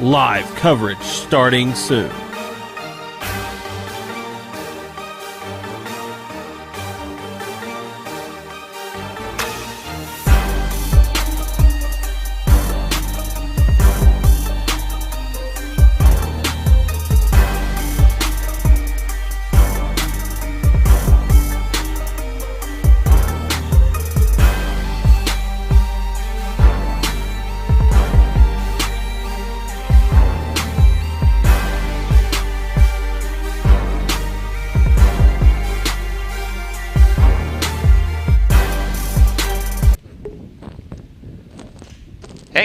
Live coverage starting soon.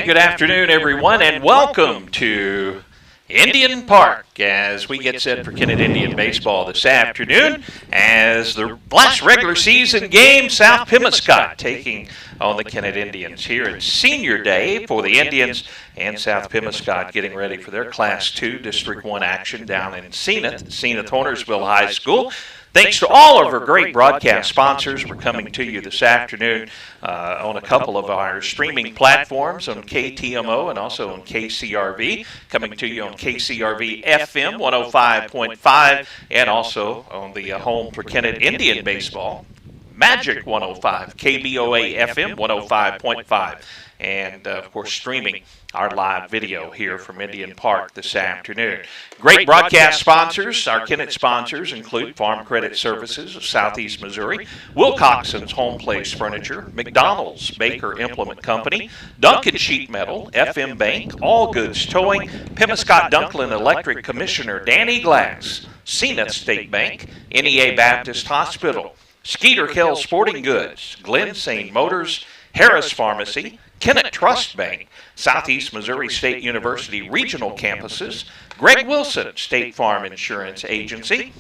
Good afternoon, everyone, and welcome to Indian Park as we get set for Kennett Indian baseball this afternoon as the last regular season game, South Pemiscot taking on the Kennett Indians here at Senior Day for the Indians, and South Pemiscot getting ready for their Class 2 District 1 action down in Kennett, Hornersville High School. Thanks to all of our great broadcast sponsors. We're coming to you this afternoon on a couple of our streaming platforms on KTMO and also on KCRV. Coming to you on KCRV FM 105.5 and also on the home for Kennett Indian baseball, Magic 105, KBOA FM 105.5. And, of course, streaming our live video here from Indian Park this afternoon. Great broadcast sponsors. Our Kennett sponsors include Farm Credit Services of Southeast Missouri, Wilcoxon's Home Place Furniture, McDonald's Baker Implement Company, Duncan Sheet Metal, FM Bank, All Goods Towing, Pemiscot Dunklin Electric Commissioner Danny Glass, Zenith State Bank, NEA Baptist Hospital, Skeeter Hill Sporting Goods, Glen St. Motors, Harris Pharmacy, Kennett Trust Bank, Southeast Missouri State University Regional Campuses, Greg Wilson State Farm Insurance Agency,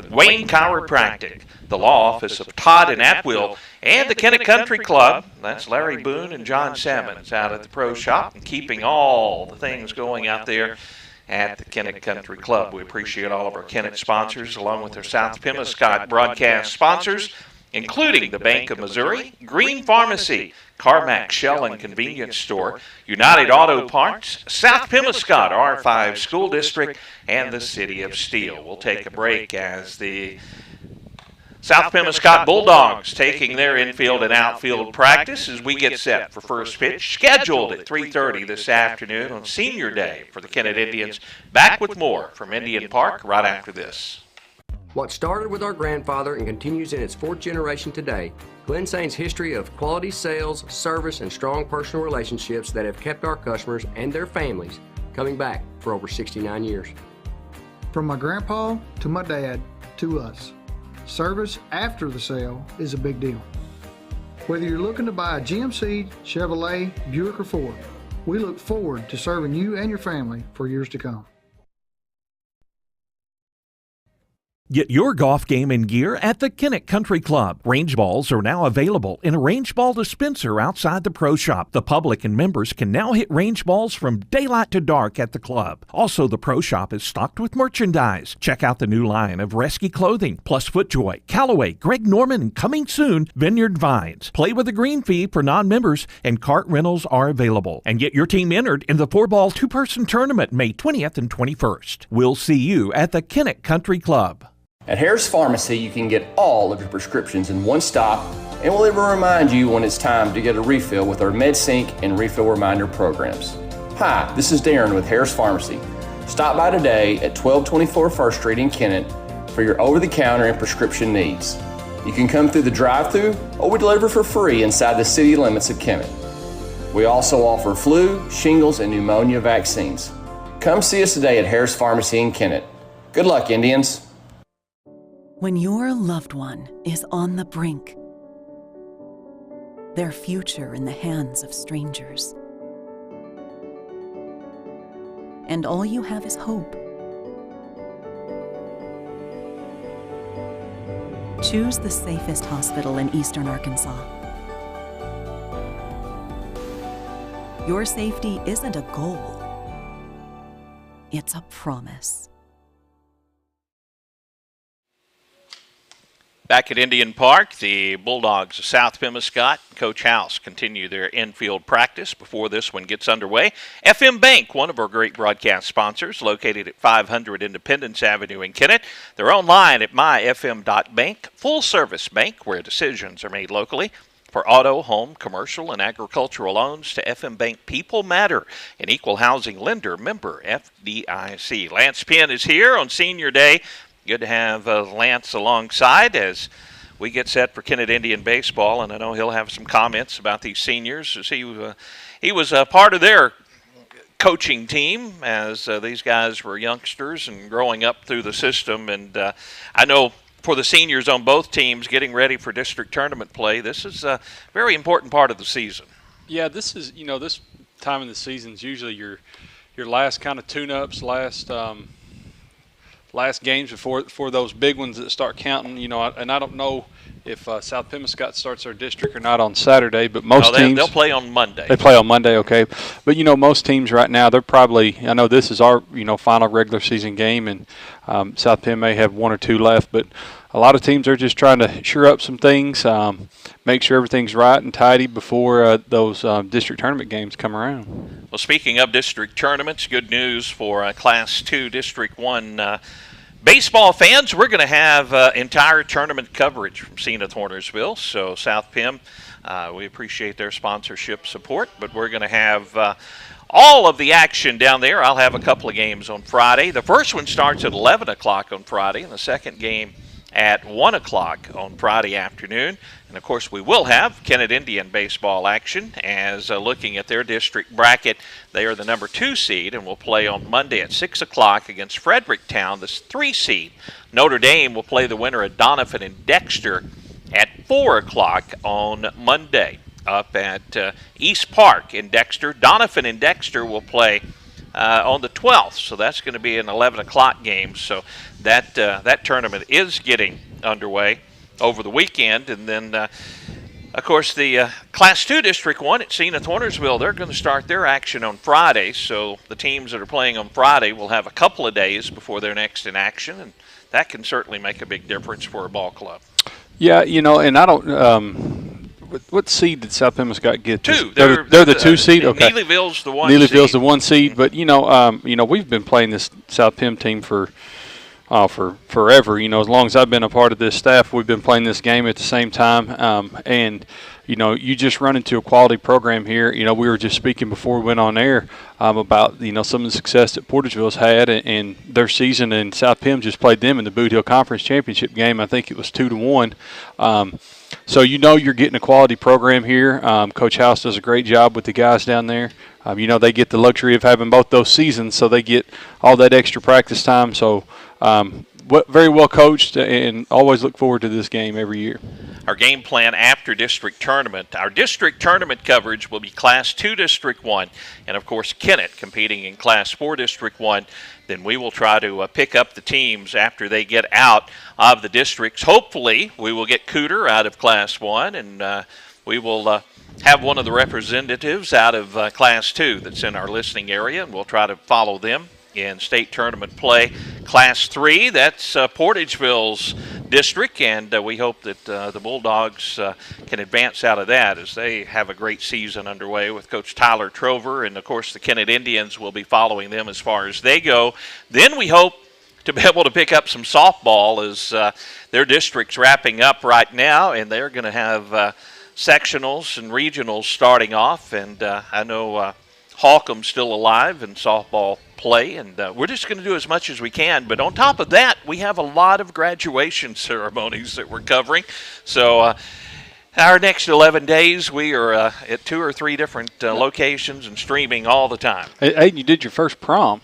Wayne Chiropractic, the Law Office of Todd and Atwill, and the Kennett Country Club. That's Larry Boone and John Sammons out at the Pro Shop and keeping all the things going out there at the Kennett Country Club. We appreciate all of our Kennett sponsors along with our South Pemiscot broadcast sponsors, including the Bank of Missouri, Green Pharmacy, Carmack Shell and Convenience Store, United Auto Parts, South Pemiscot R5 School District, and the City of Steele. We'll take a break as the South Pemiscot Bulldogs taking their infield and outfield practice as we get set for first pitch, scheduled at 3:30 this afternoon on Senior Day for the Kennett Indians. Back with more from Indian Park right after this. What started with our grandfather and continues in its fourth generation today, Glen Saint's history of quality sales, service, and strong personal relationships that have kept our customers and their families coming back for over 69 years. From my grandpa to my dad to us, service after the sale is a big deal. Whether you're looking to buy a GMC, Chevrolet, Buick, or Ford, we look forward to serving you and your family for years to come. Get your golf game in gear at the Kennett Country Club. Range balls are now available in a range ball dispenser outside the Pro Shop. The public and members can now hit range balls from daylight to dark at the club. Also, the Pro Shop is stocked with merchandise. Check out the new line of Rescue clothing, plus FootJoy, Callaway, Greg Norman, and coming soon, Vineyard Vines. Play with a green fee for non-members, and cart rentals are available. And get your team entered in the 4-ball 2-person tournament May 20th and 21st. We'll see you at the Kennett Country Club. At Harris Pharmacy, you can get all of your prescriptions in one stop, and we'll even remind you when it's time to get a refill with our MedSync and Refill Reminder programs. Hi, this is Darren with Harris Pharmacy. Stop by today at 1224 1st Street in Kennett for your over-the-counter and prescription needs. You can come through the drive-thru, or we deliver for free inside the city limits of Kennett. We also offer flu, shingles, and pneumonia vaccines. Come see us today at Harris Pharmacy in Kennett. Good luck, Indians. When your loved one is on the brink, their future in the hands of strangers, and all you have is hope, choose the safest hospital in Eastern Arkansas. Your safety isn't a goal, it's a promise. Back at Indian Park, the Bulldogs of South Pemiscot, Coach House, continue their infield practice before this one gets underway. FM Bank, one of our great broadcast sponsors, located at 500 Independence Avenue in Kennett. They're online at myfm.bank, full-service bank where decisions are made locally. For auto, home, commercial, and agricultural loans to FM Bank, people matter. An equal housing lender, member FDIC. Lance Penn is here on Senior Day. Good to have Lance alongside as we get set for Kennett Indian baseball, and I know he'll have some comments about these seniors. As he was a part of their coaching team as these guys were youngsters and growing up through the system. And I know for the seniors on both teams getting ready for district tournament play, this is a very important part of the season. Yeah, this is, this time of the season is usually your last kind of tune-ups, last games before those big ones that start counting. And I don't know if South Pemiscot starts their district or not on Saturday, but most teams they'll play on Monday. They play on Monday, okay. But most teams right now, they're probably, I know this is our final regular season game, and South Penn may have one or two left, but a lot of teams are just trying to sure up some things, make sure everything's right and tidy before those district tournament games come around. Well, speaking of district tournaments, good news for Class 2 District 1 baseball fans. We're going to have entire tournament coverage from Zenith Hornersville. So South Pem, we appreciate their sponsorship support, but we're going to have all of the action down there. I'll have a couple of games on Friday. The first one starts at 11 o'clock on Friday, and the second game at 1 o'clock on Friday afternoon. And, of course, we will have Kennett Indian baseball action as looking at their district bracket. They are the number 2 seed and will play on Monday at 6 o'clock against Fredericktown, the 3 seed. Notre Dame will play the winner of Doniphan and Dexter at 4 o'clock on Monday up at East Park in Dexter. Doniphan and Dexter will play on the 12th, so that's going to be an 11 o'clock game. So that tournament is getting underway over the weekend. And then, of course, the Class 2 District 1 at Zenith Hornersville, they're going to start their action on Friday. So the teams that are playing on Friday will have a couple of days before they're next in action, and that can certainly make a big difference for a ball club. Yeah, and I don't what seed did South Pemiscot get? 2. They're the 2 seed. Okay. Neelyville's the 1 Neelyville's seed. the 1 seed, but we've been playing this South Pem team for forever. As long as I've been a part of this staff, we've been playing this game at the same time. And you just run into a quality program here. We were just speaking before we went on air about some of the success that Portageville's had and their season, and South Pem just played them in the Boot Hill Conference Championship game. I think it was 2-1. So you're getting a quality program here. Coach House does a great job with the guys down there. They get the luxury of having both those seasons, so they get all that extra practice time. So very well coached, and always look forward to this game every year. Our game plan after district tournament. Our district tournament coverage will be Class 2 District 1, and, of course, Kennett competing in Class 4 District 1. Then we will try to pick up the teams after they get out of the districts. Hopefully, we will get Cooter out of Class 1, and we will have one of the representatives out of Class 2 that's in our listening area, and we'll try to follow them in state tournament play. Class 3, that's Portageville's district, and we hope that the Bulldogs can advance out of that as they have a great season underway with Coach Tyler Trover, and, of course, the Kennett Indians will be following them as far as they go. Then we hope to be able to pick up some softball as their district's wrapping up right now, and they're going to have sectionals and regionals starting off, and I know Holcomb's still alive in softball play, and we're just going to do as much as we can. But on top of that, we have a lot of graduation ceremonies that we're covering. So our next 11 days, we are at 2 or 3 different locations and streaming all the time. Hey, you did your first prom.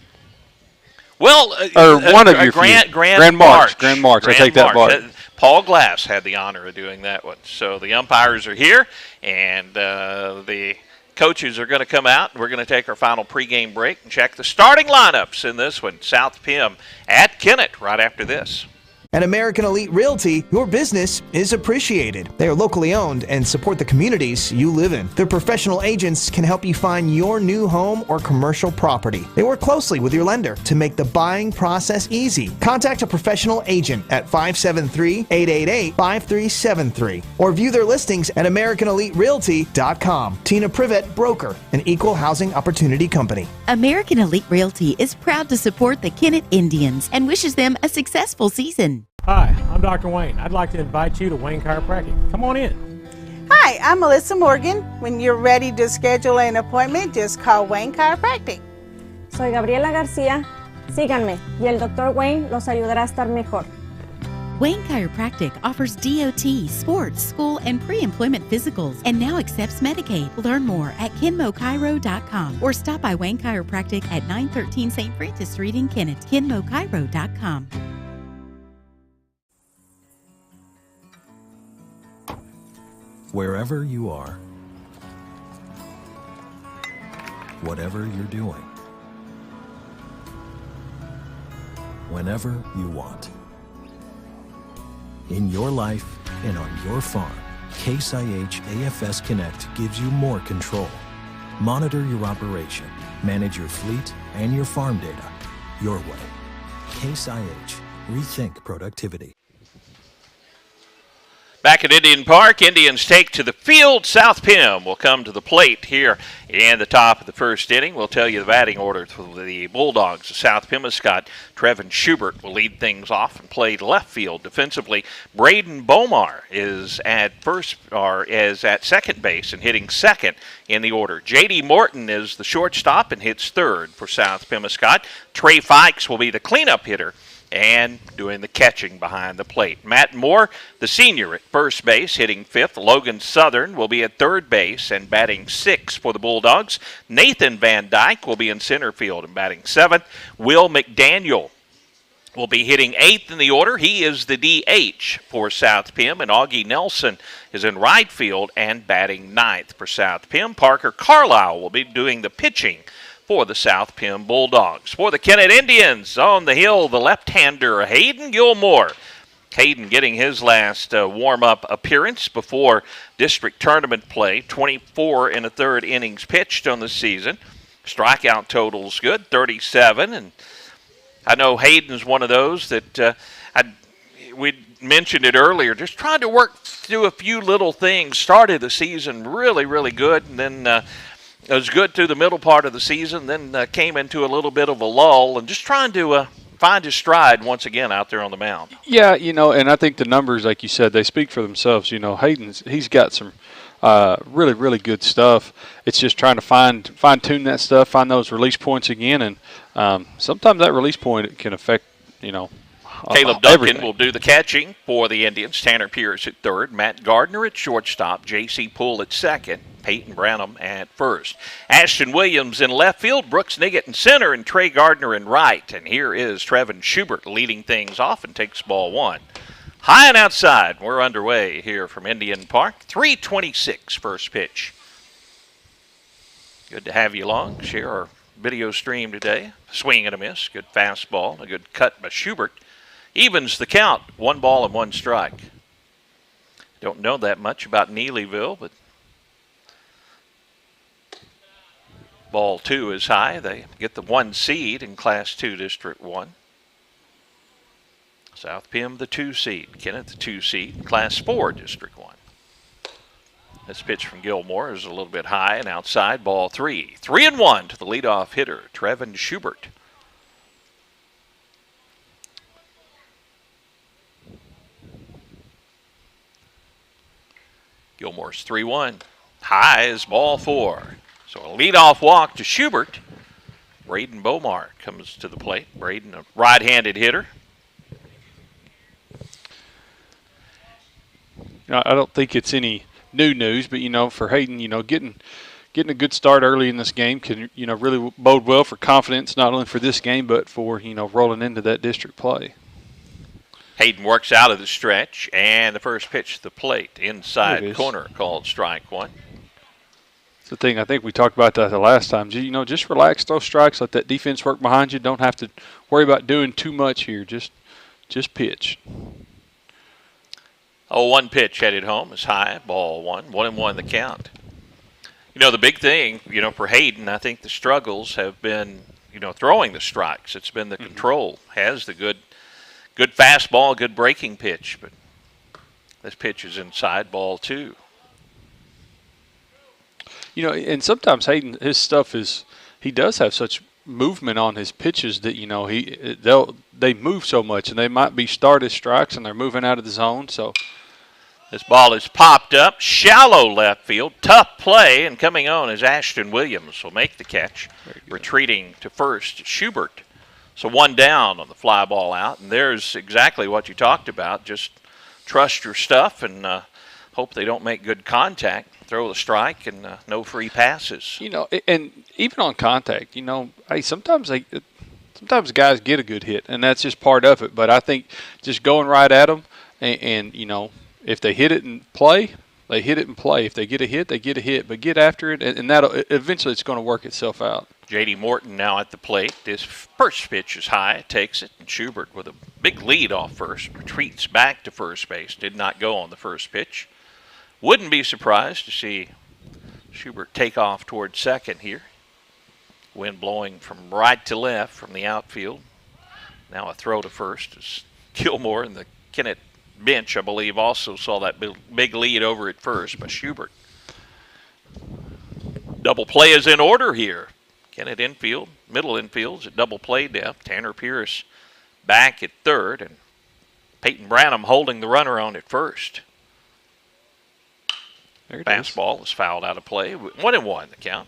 Well, one of your Grand March. I take that part. Paul Glass had the honor of doing that one. So the umpires are here, and the coaches are going to come out. We're going to take our final pregame break and check the starting lineups in this one. South Pem at Kennett right after this. At American Elite Realty, your business is appreciated. They are locally owned and support the communities you live in. Their professional agents can help you find your new home or commercial property. They work closely with your lender to make the buying process easy. Contact a professional agent at 573-888-5373 or view their listings at AmericanEliteRealty.com. Tina Privet, broker, an equal housing opportunity company. American Elite Realty is proud to support the Kennett Indians and wishes them a successful season. Hi, I'm Dr. Wayne. I'd like to invite you to Wayne Chiropractic. Come on in. Hi, I'm Melissa Morgan. When you're ready to schedule an appointment, just call Wayne Chiropractic. Soy Gabriela García. Síganme y el Dr. Wayne los ayudará a estar mejor. Wayne Chiropractic offers DOT, sports, school, and pre-employment physicals and now accepts Medicaid. Learn more at KenmoChiro.com or stop by Wayne Chiropractic at 913 St. Francis Street in Kennett. KenmoChiro.com. Wherever you are, whatever you're doing, whenever you want. In your life and on your farm, Case IH AFS Connect gives you more control. Monitor your operation, manage your fleet and your farm data your way. Case IH. Rethink productivity. Back at Indian Park, Indians take to the field. South Pim will come to the plate here in the top of the first inning. We'll tell you the batting order for the Bulldogs of South Pemiscot. Trevin Schubert will lead things off and play left field defensively. Braden Bomar is at second base and hitting second in the order. J.D. Morton is the shortstop and hits third for South Pemiscot. Trey Fikes will be the cleanup hitter and doing the catching behind the plate. Matt Moore, the senior, at first base, hitting fifth. Logan Southern will be at third base and batting sixth for the Bulldogs. Nathan Van Dyke will be in center field and batting seventh. Will McDaniel will be hitting eighth in the order. He is the DH for South Pim, and Augie Nelson is in right field and batting ninth for South Pim. Parker Carlisle will be doing the pitching for the South Pim Bulldogs. For the Kennett Indians, on the hill, the left-hander Hayden Gilmore. Hayden getting his last warm-up appearance before district tournament play. 24 and a third innings pitched on the season. Strikeout total's good, 37. And I know Hayden's one of those that we mentioned it earlier, just trying to work through a few little things. Started the season really, really good, and then it was good through the middle part of the season, then came into a little bit of a lull, and just trying to find his stride once again out there on the mound. Yeah, and I think the numbers, like you said, they speak for themselves. He's got some really, really good stuff. It's just trying to fine-tune that stuff, find those release points again, and sometimes that release point can affect, Caleb Duncan will do the catching for the Indians. Tanner Pierce at third. Matt Gardner at shortstop. J.C. Poole at second. Peyton Branham at first. Ashton Williams in left field. Brooks Niggett in center. And Trey Gardner in right. And here is Trevin Schubert leading things off and takes ball one. High and outside. We're underway here from Indian Park. 3:26 first pitch. Good to have you along. Share our video stream today. Swing and a miss. Good fastball. A good cut by Schubert. Evens the count, 1 ball and 1 strike. Don't know that much about Neelyville, but ball 2 is high. They get the 1 seed in Class 2 District 1. South Pim the 2 seed, Kennett the 2 seed, Class 4 District 1. This pitch from Gilmore is a little bit high and outside, ball 3. 3-1 to the leadoff hitter, Trevin Schubert. Gilmore's 3-1. High is ball 4. So a leadoff walk to Schubert. Braden Bomar comes to the plate. Braden, a right-handed hitter. I don't think it's any new news, but for Hayden, getting a good start early in this game can really bode well for confidence, not only for this game but for rolling into that district play. Hayden works out of the stretch, and the first pitch to the plate, inside corner, called strike 1. It's the thing, I think we talked about that the last time. Just relax those strikes, let that defense work behind you. Don't have to worry about doing too much here. Just just pitch. 0-1 pitch headed home is high. Ball 1. 1-1 the count. You know, the big thing, you know, for Hayden, I think the struggles have been, you know, throwing the strikes. It's been the control. Has the good fastball, good breaking pitch. But this pitch is inside, ball 2. You know, and sometimes Hayden, his stuff is, he does have such movement on his pitches that, you know, they move so much, and they might be started strikes and they're moving out of the zone. So this ball is popped up, shallow left field, tough play, and coming on is Ashton Williams will make the catch, retreating to first, Schubert. So 1 down on the fly ball out, and there's exactly what you talked about. Just trust your stuff and hope they don't make good contact. Throw the strike and no free passes. You know, and even on contact, you know, hey, sometimes guys get a good hit, and that's just part of it. But I think just going right at them, and you know, if they hit it and play, they hit it and play. If they get a hit, they get a hit. But get after it, and that'll eventually it's going to work itself out. J.D. Morton now at the plate. This first pitch is high, takes it, and Schubert with a big lead off first, retreats back to first base. Did not go on the first pitch. Wouldn't be surprised to see Schubert take off towards second here. Wind blowing from right to left from the outfield. Now a throw to first as Gilmore and the Kennett bench, I believe, also saw that big lead over at first by Schubert. Double play is in order here. Kennett infield, middle infield's at double play depth. Tanner Pierce back at third, and Peyton Branham holding the runner on at first. Fastball is fouled out of play. 1-1 the count.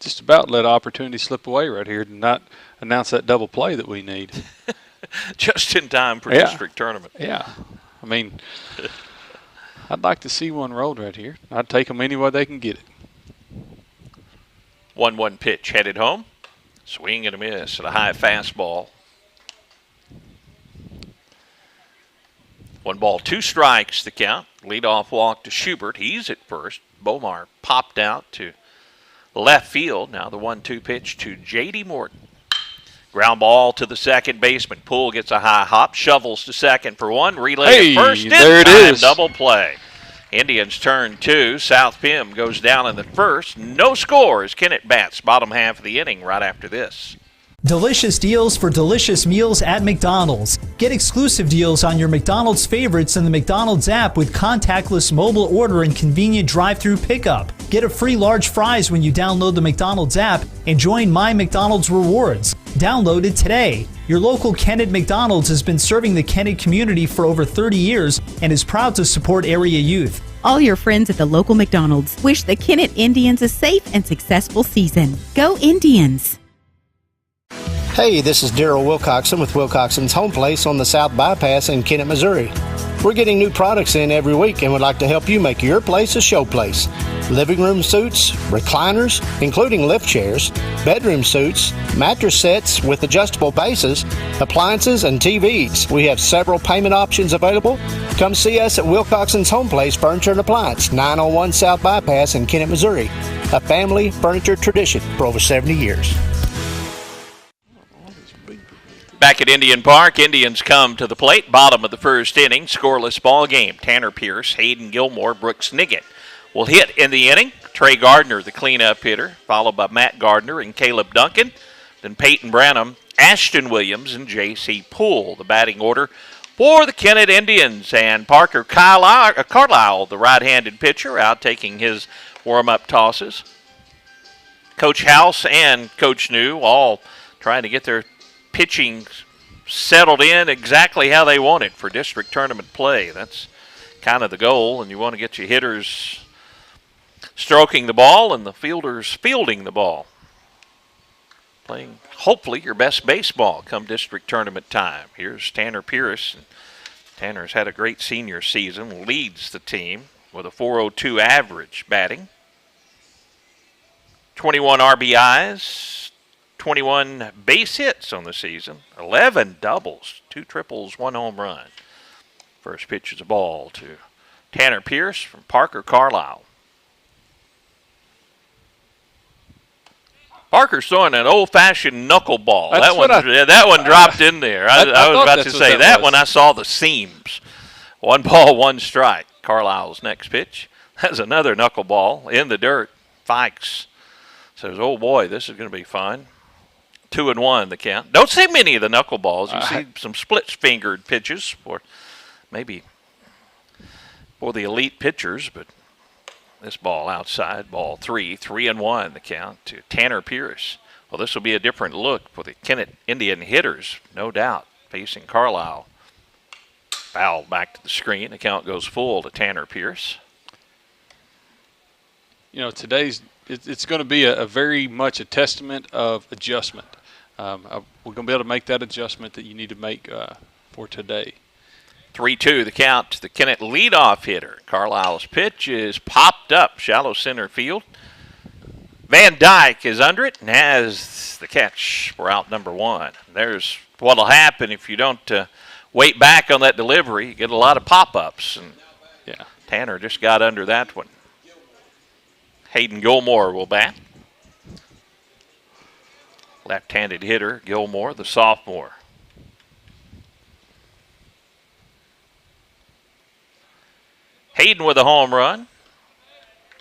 Just about let opportunity slip away right here to not announce that double play that we need. Just in time for district tournament. Yeah. I mean, I'd like to see one rolled right here. I'd take them any way they can get it. 1-1 pitch headed home. Swing and a miss at a high fastball. 1 ball, 2 strikes the count. Leadoff walk to Schubert. He's at first. Bomar popped out to left field. Now the 1-2 pitch to J.D. Morton. Ground ball to the second baseman. Poole gets a high hop, shovels to second for 1. Relay to first. There it is. Double play. Indians turn 2. South Pim goes down in the first. No score as Kennett bats bottom half of the inning right after this. Delicious deals for delicious meals at McDonald's. Get exclusive deals on your McDonald's favorites in the McDonald's app with contactless mobile order and convenient drive-through pickup. Get a free large fries when you download the McDonald's app and join My McDonald's Rewards. Download it today. Your local Kennett McDonald's has been serving the Kennett community for over 30 years and is proud to support area youth. All your friends at the local McDonald's wish the Kennett Indians a safe and successful season. Go Indians! Hey, this is Daryl Wilcoxon with Wilcoxon's Home Place on the South Bypass in Kennett, Missouri. We're getting new products in every week and would like to help you make your place a show place. Living room suites, recliners, including lift chairs, bedroom suites, mattress sets with adjustable bases, appliances, and TVs. We have several payment options available. Come see us at Wilcoxon's Home Place Furniture and Appliance, 901 South Bypass in Kennett, Missouri. A family furniture tradition for over 70 years. Back at Indian Park, Indians come to the plate. Bottom of the first inning, scoreless ball game. Tanner Pierce, Hayden Gilmore, Brooks Niggett will hit in the inning. Trey Gardner, the cleanup hitter, followed by Matt Gardner and Caleb Duncan. Then Peyton Branham, Ashton Williams, and J.C. Poole. The batting order for the Kennett Indians. And Parker Carlisle, the right-handed pitcher, out taking his warm-up tosses. Coach House and Coach New all trying to get their pitching settled in exactly how they want it for district tournament play. That's kind of the goal, and you want to get your hitters stroking the ball and the fielders fielding the ball. Playing, hopefully, your best baseball come district tournament time. Here's Tanner Pierce. Tanner's had a great senior season, leads the team with a .402 average batting. 21 RBIs. 21 base hits on the season, 11 doubles, 2 triples, 1 home run. First pitch is a ball to Tanner Pierce from Parker Carlisle. Parker's throwing an old-fashioned knuckleball. That's That one dropped in there. I was about to say that one. I saw the seams. 1 ball, 1 strike. Carlisle's next pitch. That's another knuckleball in the dirt. Fikes says, "Oh boy, this is going to be fun." 2-1 the count. Don't see many of the knuckleballs. You see some split-fingered pitches for maybe for the elite pitchers, but this ball outside, ball 3, 3-1 the count to Tanner Pierce. Well, this will be a different look for the Kennett Indian hitters, no doubt, facing Carlisle. Foul back to the screen. The count goes full to Tanner Pierce. You know, it's going to be a very much a testament of adjustment. We're going to be able to make that adjustment that you need to make for today. 3-2 the count to the Kennett leadoff hitter. Carlisle's pitch is popped up, shallow center field. Van Dyke is under it and has the catch for out number 1. There's what'll happen if you don't wait back on that delivery. You get a lot of pop-ups, and yeah, Tanner just got under that one. Hayden Gilmore will bat. Left-handed hitter, Gilmore, the sophomore. Hayden with a home run.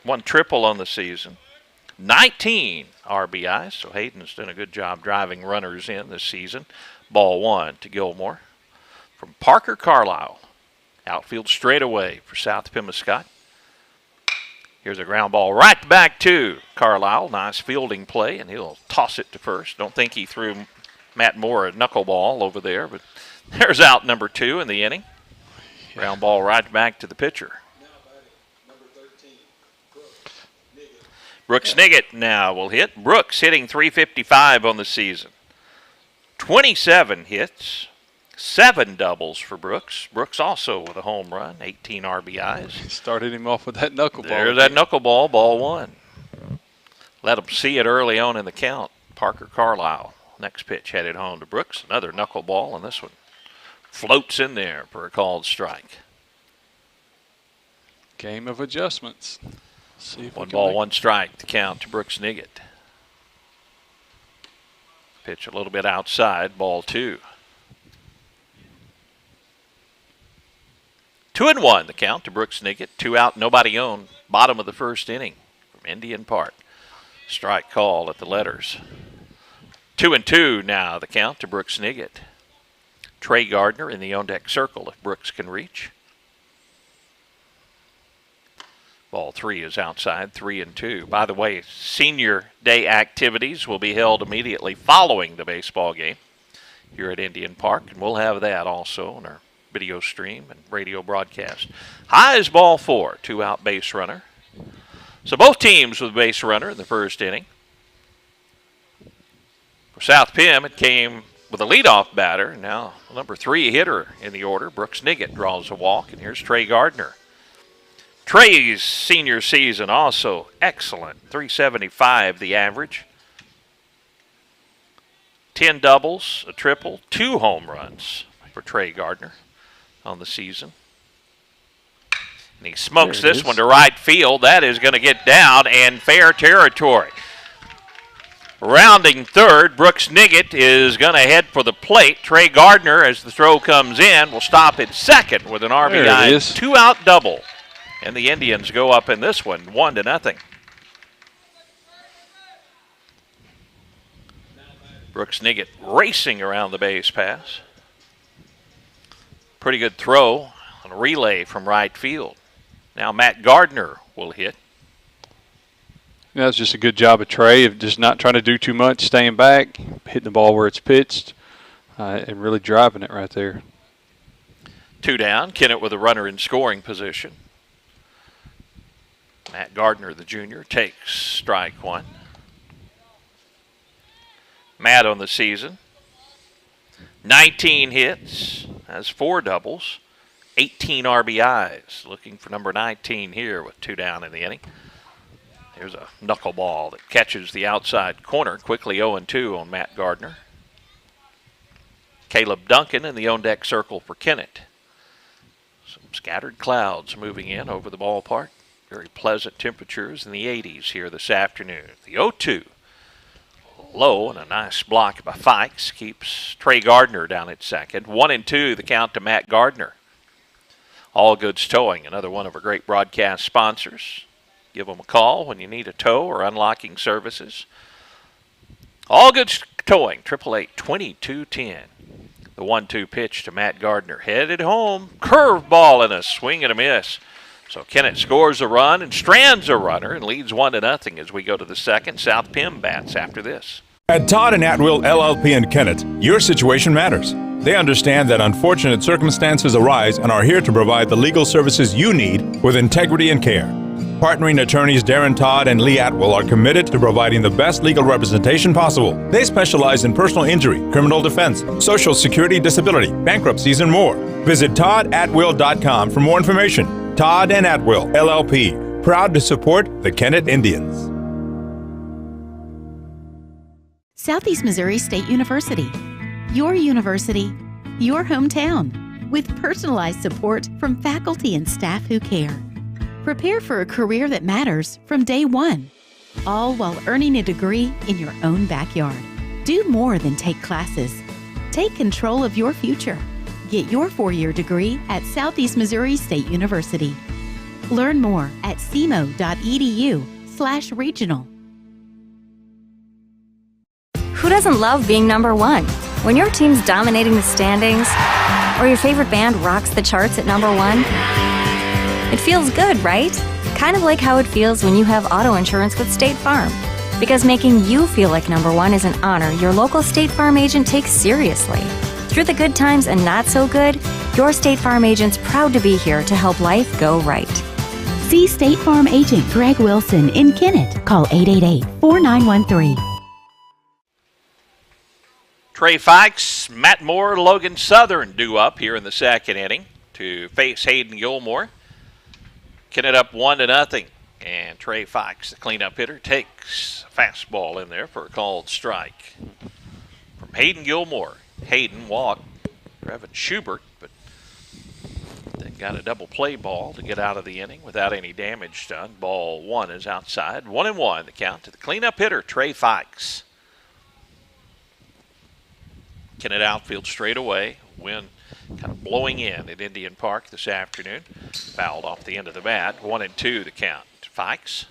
1 triple on the season. 19 RBIs, so Hayden's done a good job driving runners in this season. Ball 1 to Gilmore. From Parker Carlisle. Outfield straightaway for South Pemiscot. Here's a ground ball right back to Carlisle. Nice fielding play, and he'll toss it to first. Don't think he threw Matt Moore a knuckleball over there, but there's out number 2 in the inning. Ground ball right back to the pitcher. Brooks Niggett now will hit. Brooks hitting .355 on the season. 27 hits, 7 doubles for Brooks. Brooks also with a home run, 18 RBIs. Started him off with that knuckleball. There's that knuckleball, ball 1. Let him see it early on in the count. Parker Carlisle. Next pitch headed home to Brooks. Another knuckleball, and this one floats in there for a called strike. Game of adjustments. See if 1 ball, 1 strike to count to Brooks Niggett. Pitch a little bit outside, ball 2. 2-1 the count to Brooks Niggett. 2 out, nobody on. Bottom of the first inning from Indian Park. Strike call at the letters. 2-2 now the count to Brooks Niggett. Trey Gardner in the on-deck circle if Brooks can reach. Ball 3 is outside, 3-2. By the way, senior day activities will be held immediately following the baseball game here at Indian Park, and we'll have that also on our video stream and radio broadcast. High is ball 4, 2-out base runner. So both teams with a base runner in the first inning. For South Pim, it came with a leadoff batter. Now, number 3 hitter in the order, Brooks Niggett, draws a walk, and here's Trey Gardner. Trey's senior season also excellent, .375 the average. 10 doubles, a triple, 2 home runs for Trey Gardner on the season. And he smokes this one to right field. That is going to get down and fair territory. Rounding third, Brooks Niggett is going to head for the plate. Trey Gardner, as the throw comes in, will stop at second with an RBI 2-out double. And the Indians go up in this one, 1-0. Brooks Niggett racing around the base pass. Pretty good throw on a relay from right field. Now Matt Gardner will hit. Yeah, that's just a good job of Trey of just not trying to do too much, staying back, hitting the ball where it's pitched, and really driving it right there. 2 down. Kennett with a runner in scoring position. Matt Gardner, the junior, takes strike 1. Matt on the season, 19 hits, has 4 doubles, 18 RBIs. Looking for number 19 here with 2 down in the inning. Here's a knuckleball that catches the outside corner. Quickly 0-2 on Matt Gardner. Caleb Duncan in the on-deck circle for Kennett. Some scattered clouds moving in over the ballpark. Very pleasant temperatures in the 80s here this afternoon. The 0-2. low, and a nice block by Fikes keeps Trey Gardner down at second. 1-2, the count to Matt Gardner. All Goods Towing, another one of our great broadcast sponsors. Give them a call when you need a tow or unlocking services. All Goods Towing, 888-2210. The 1-2 pitch to Matt Gardner. Headed home. Curveball and a swing and a miss. So Kennett scores a run and strands a runner and leads 1-0 as we go to the second. South Pim bats after this. At Todd and Atwill LLP in Kennett, your situation matters. They understand that unfortunate circumstances arise and are here to provide the legal services you need with integrity and care. Partnering attorneys Darren Todd and Lee Atwill are committed to providing the best legal representation possible. They specialize in personal injury, criminal defense, social security disability, bankruptcies, and more. Visit toddatwill.com for more information. Todd and Atwill, LLP, proud to support the Kennett Indians. Southeast Missouri State University. Your university, your hometown, with personalized support from faculty and staff who care. Prepare for a career that matters from day one, all while earning a degree in your own backyard. Do more than take classes. Take control of your future. Get your 4-year degree at Southeast Missouri State University. Learn more at cmo.edu/regional. Who doesn't love being number one? When your team's dominating the standings, or your favorite band rocks the charts at number one, it feels good, right? Kind of like how it feels when you have auto insurance with State Farm. Because making you feel like number one is an honor your local State Farm agent takes seriously. Through the good times and not so good, your State Farm agent's proud to be here to help life go right. See State Farm agent Greg Wilson in Kennett. Call 888-4913. Trey Fikes, Matt Moore, Logan Southern due up here in the second inning to face Hayden Gilmore. Kennett up 1-0. And Trey Fikes, the cleanup hitter, takes a fastball in there for a called strike. From Hayden Gilmore. Hayden walked Evan Schubert, but they got a double play ball to get out of the inning without any damage done. Ball one is outside. 1-1 the count to the cleanup hitter, Trey Fikes. Kennett outfield straight away. Wind kind of blowing in at Indian Park this afternoon. Fouled off the end of the bat. 1-2 the count. Fikes.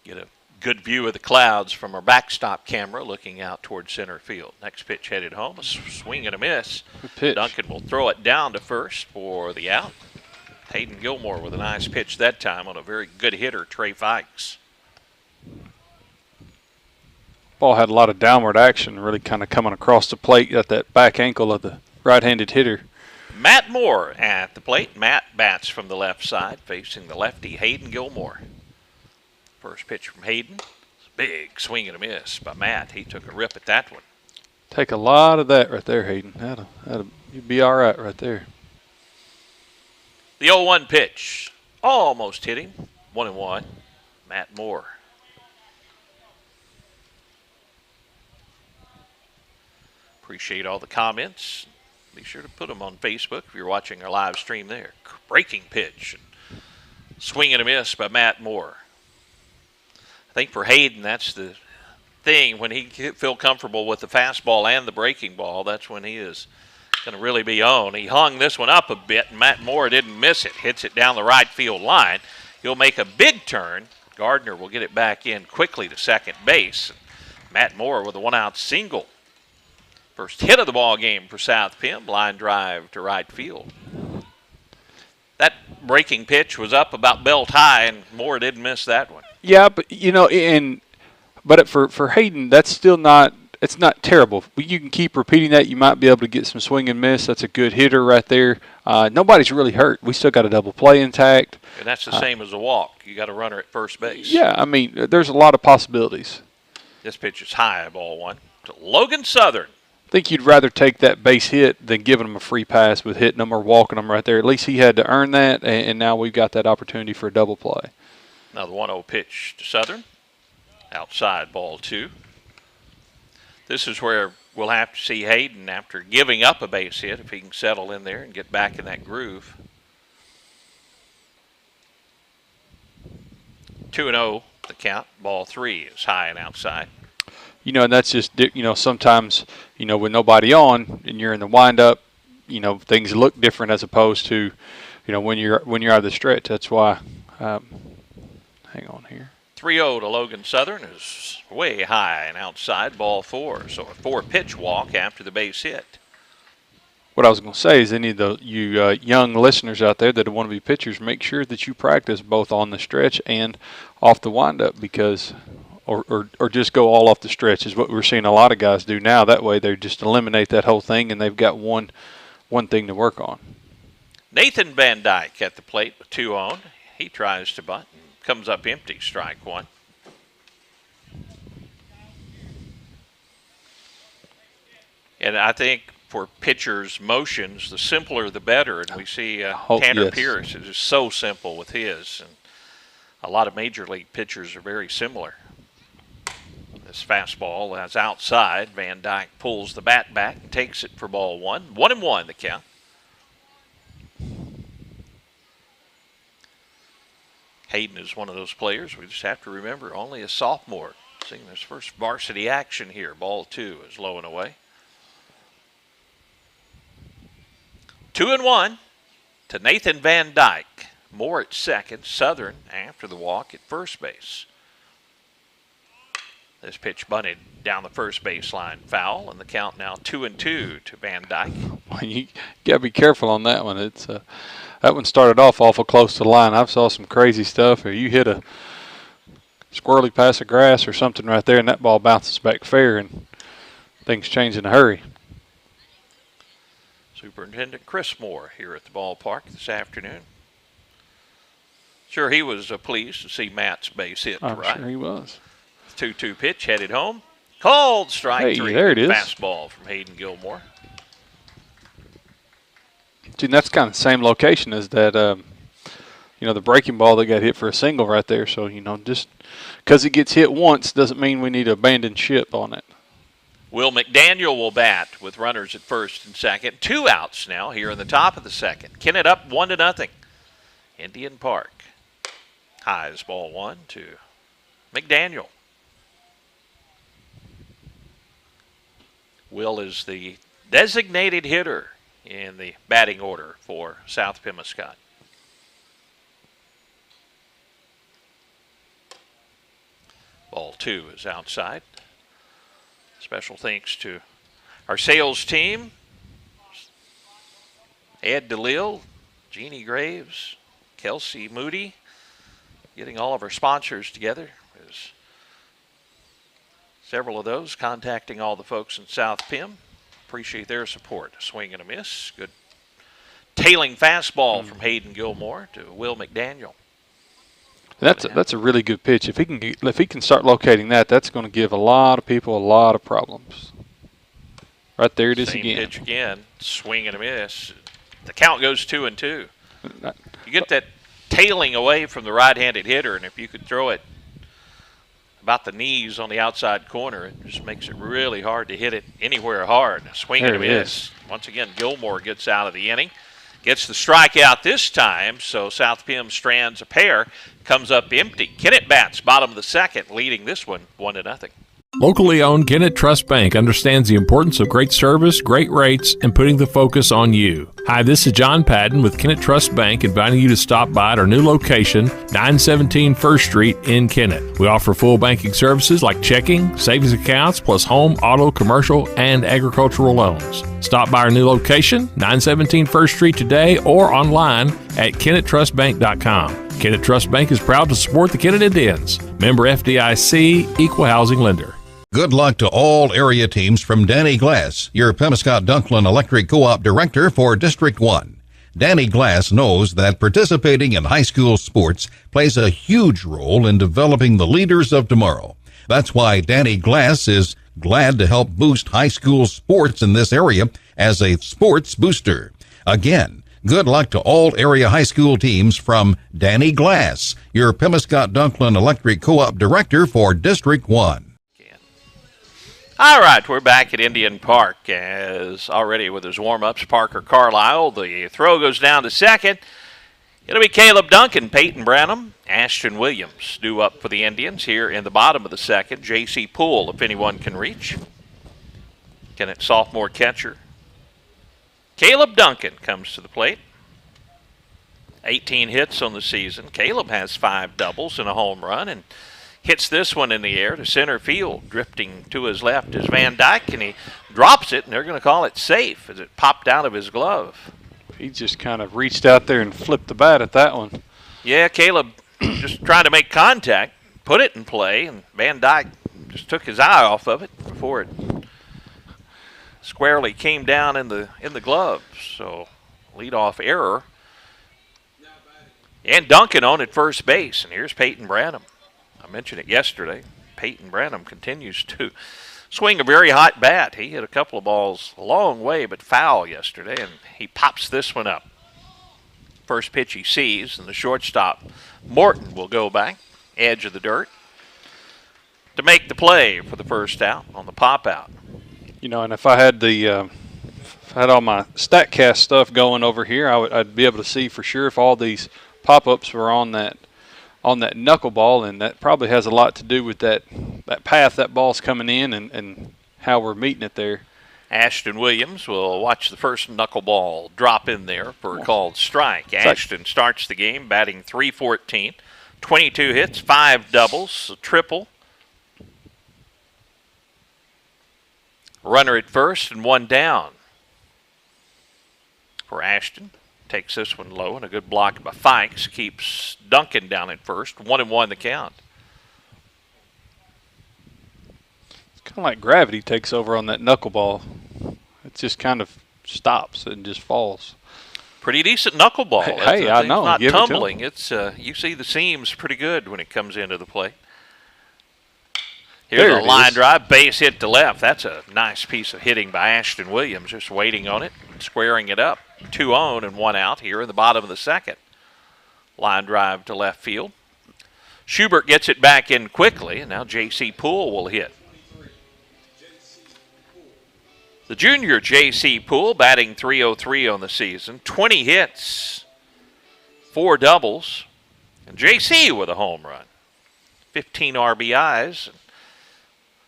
Get a good view of the clouds from our backstop camera looking out towards center field. Next pitch headed home. A swing and a miss. Duncan will throw it down to first for the out. Hayden Gilmore with a nice pitch that time on a very good hitter, Trey Fikes. Ball had a lot of downward action, really kind of coming across the plate at that back ankle of the right-handed hitter. Matt Moore at the plate. Matt bats from the left side, facing the lefty, Hayden Gilmore. First pitch from Hayden. Big swing and a miss by Matt. He took a rip at that one. Take a lot of that right there, Hayden. That'll you'd be all right there. The 0-1 pitch. Almost hit him. 1-1. Matt Moore. Appreciate all the comments. Be sure to put them on Facebook if you're watching our live stream there. Breaking pitch. Swing and a miss by Matt Moore. I think for Hayden, that's the thing. When he feel comfortable with the fastball and the breaking ball, that's when he is going to really be on. He hung this one up a bit, and Matt Moore didn't miss it. Hits it down the right field line. He'll make a big turn. Gardner will get it back in quickly to second base. Matt Moore with a one-out single. First hit of the ball game for South Pim. Line drive to right field. That breaking pitch was up about belt high, and Moore didn't miss that one. Yeah, but for Hayden, that's still not. It's not terrible. You can keep repeating that. You might be able to get some swing and miss. That's a good hitter right there. Nobody's really hurt. We still got a double play intact. And that's the same as a walk. You got a runner at first base. Yeah, I mean, there's a lot of possibilities. This pitch is high, ball one to Logan Southern. I think you'd rather take that base hit than giving him a free pass with hitting them or walking them right there. At least he had to earn that, and now we've got that opportunity for a double play. Now the 1-0 pitch to Southern. Outside, ball two. This is where we'll have to see Hayden after giving up a base hit, if he can settle in there and get back in that groove. 2-0 the count. Ball 3 is high and outside. You know, and that's just, you know, sometimes, you know, with nobody on and you're in the windup, you know, things look different as opposed to, you know, when you're out of the stretch. That's why. Hang on here. 3-0 to Logan Southern is way high and outside. Ball 4. So a 4-pitch walk after the base hit. What I was going to say is any of you young listeners out there that want to be pitchers, make sure that you practice both on the stretch and off the windup, because or just go all off the stretch is what we're seeing a lot of guys do now. That way they just eliminate that whole thing and they've got one thing to work on. Nathan Van Dyke at the plate with 2 on. He tries to bunt and comes up empty, strike 1. And I think for pitchers' motions, the simpler the better. And we see Tanner Pierce is just so simple with his. And a lot of major league pitchers are very similar. This fastball is outside. Van Dyke pulls the bat back and takes it for ball 1. 1-1 the count. Hayden is one of those players. We just have to remember, only a sophomore. Seeing his first varsity action here. Ball 2 is low and away. 2-1 to Nathan Van Dyke. Moore at second. Southern after the walk at first base. This pitch bunted down the first baseline, foul, and the count now 2-2 to Van Dyke. Well, you got to be careful on that one. It's that one started off awful close to the line. I've saw some crazy stuff. Or you hit a squirrely pass of grass or something right there, and that ball bounces back fair, and things change in a hurry. Superintendent Chris Moore here at the ballpark this afternoon. Sure, he was pleased to see Matt's base hit. I'm right. sure he was. 2-2 pitch headed home. Called strike 3. There it is. Fastball from Hayden Gilmore. See, that's kind of the same location as that, you know, the breaking ball that got hit for a single right there. So, you know, just because it gets hit once doesn't mean we need to abandon ship on it. Will McDaniel will bat with runners at first and second. 2 outs now here in the top of the second. Kennett up 1-0. Indian Park. High is ball 1 to McDaniel. Will is the designated hitter in the batting order for South Pemiscot. Ball 2 is outside. Special thanks to our sales team, Ed DeLille, Jeannie Graves, Kelsey Moody, getting all of our sponsors together. There's several of those contacting all the folks in South Pem. Appreciate their support. A swing and a miss. Good tailing fastball from Hayden Gilmore to Will McDaniel. That's a really good pitch. If he can start locating that, that's going to give a lot of people a lot of problems. Right there it is Same again. Pitch again. Swing and a miss. The count goes 2-2. You get that tailing away from the right-handed hitter, and if you could throw it about the knees on the outside corner, it just makes it really hard to hit it anywhere hard. Swing and a miss. Once again, Gilmore gets out of the inning. Gets the strikeout this time, so South Pem strands a pair, comes up empty. Kennett bats bottom of the second, leading this one 1-0. Locally owned Kennett Trust Bank understands the importance of great service, great rates, and putting the focus on you. Hi, this is John Patton with Kennett Trust Bank, inviting you to stop by at our new location, 917 First Street in Kennett. We offer full banking services like checking, savings accounts, plus home, auto, commercial, and agricultural loans. Stop by our new location, 917 First Street today, or online at KennettTrustBank.com. Kennett Trust Bank is proud to support the Kennett Indians. Member FDIC, Equal Housing Lender. Good luck to all area teams from Danny Glass, your Pemiscot-Dunklin Electric Co-op Director for District 1. Danny Glass knows that participating in high school sports plays a huge role in developing the leaders of tomorrow. That's why Danny Glass is glad to help boost high school sports in this area as a sports booster. Again, good luck to all area high school teams from Danny Glass, your Pemiscot-Dunklin Electric Co-op Director for District 1. All right, we're back at Indian Park as already with his warm-ups, Parker Carlisle. The throw goes down to second. It'll be Caleb Duncan, Peyton Branham, Ashton Williams due up for the Indians here in the bottom of the second. J.C. Poole, if anyone can reach. Kennett sophomore catcher. Caleb Duncan comes to the plate. 18 hits on the season. Caleb has 5 doubles and a home run and hits this one in the air to center field. Drifting to his left is Van Dyke, and he drops it, and they're going to call it safe as it popped out of his glove. He just kind of reached out there and flipped the bat at that one. Yeah, Caleb just trying to make contact, put it in play, and Van Dyke just took his eye off of it before it squarely came down in the glove. So leadoff error. And Duncan on at first base, and here's Peyton Branham. I mentioned it yesterday. Peyton Branham continues to swing a very hot bat. He hit a couple of balls a long way but foul yesterday, and he pops this one up. First pitch he sees, and the shortstop, Morton, will go back, edge of the dirt, to make the play for the first out on the pop out. You know, and if I had had all my StatCast stuff going over here, I'd be able to see for sure if all these pop-ups were on that knuckleball, and that probably has a lot to do with that path that ball's coming in and how we're meeting it there. Ashton Williams will watch the first knuckleball drop in there for a called strike. Ashton starts the game batting .314, 22 hits, 5 doubles, a triple. Runner at first and 1 down for Ashton. Takes this one low, and a good block by Fikes keeps Duncan down at first. 1-1 the count. It's kind of like gravity takes over on that knuckleball. It just kind of stops and just falls. Pretty decent knuckleball. Hey, I know. It's not tumbling. It's you see the seams pretty good when it comes into the plate. Here's a line drive, base hit to left. That's a nice piece of hitting by Ashton Williams, just waiting on it, squaring it up. 2 on and 1 out here in the bottom of the second. Line drive to left field. Schubert gets it back in quickly, and now J.C. Poole will hit. The junior J.C. Poole batting .303 on the season. 20 hits, 4 doubles, and J.C. with a home run. 15 RBIs.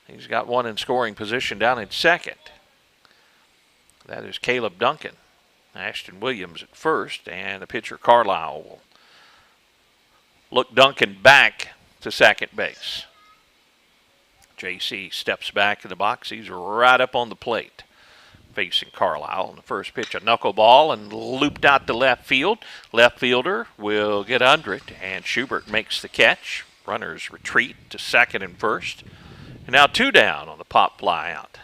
He's got one in scoring position down in second. That is Caleb Duncan. Ashton Williams at first, and the pitcher Carlisle will look Duncan back to second base. JC steps back in the box. He's right up on the plate facing Carlisle. And the first pitch, a knuckleball, and looped out to left field. Left fielder will get under it, and Schubert makes the catch. Runners retreat to second and first. And now 2 down on the pop fly out.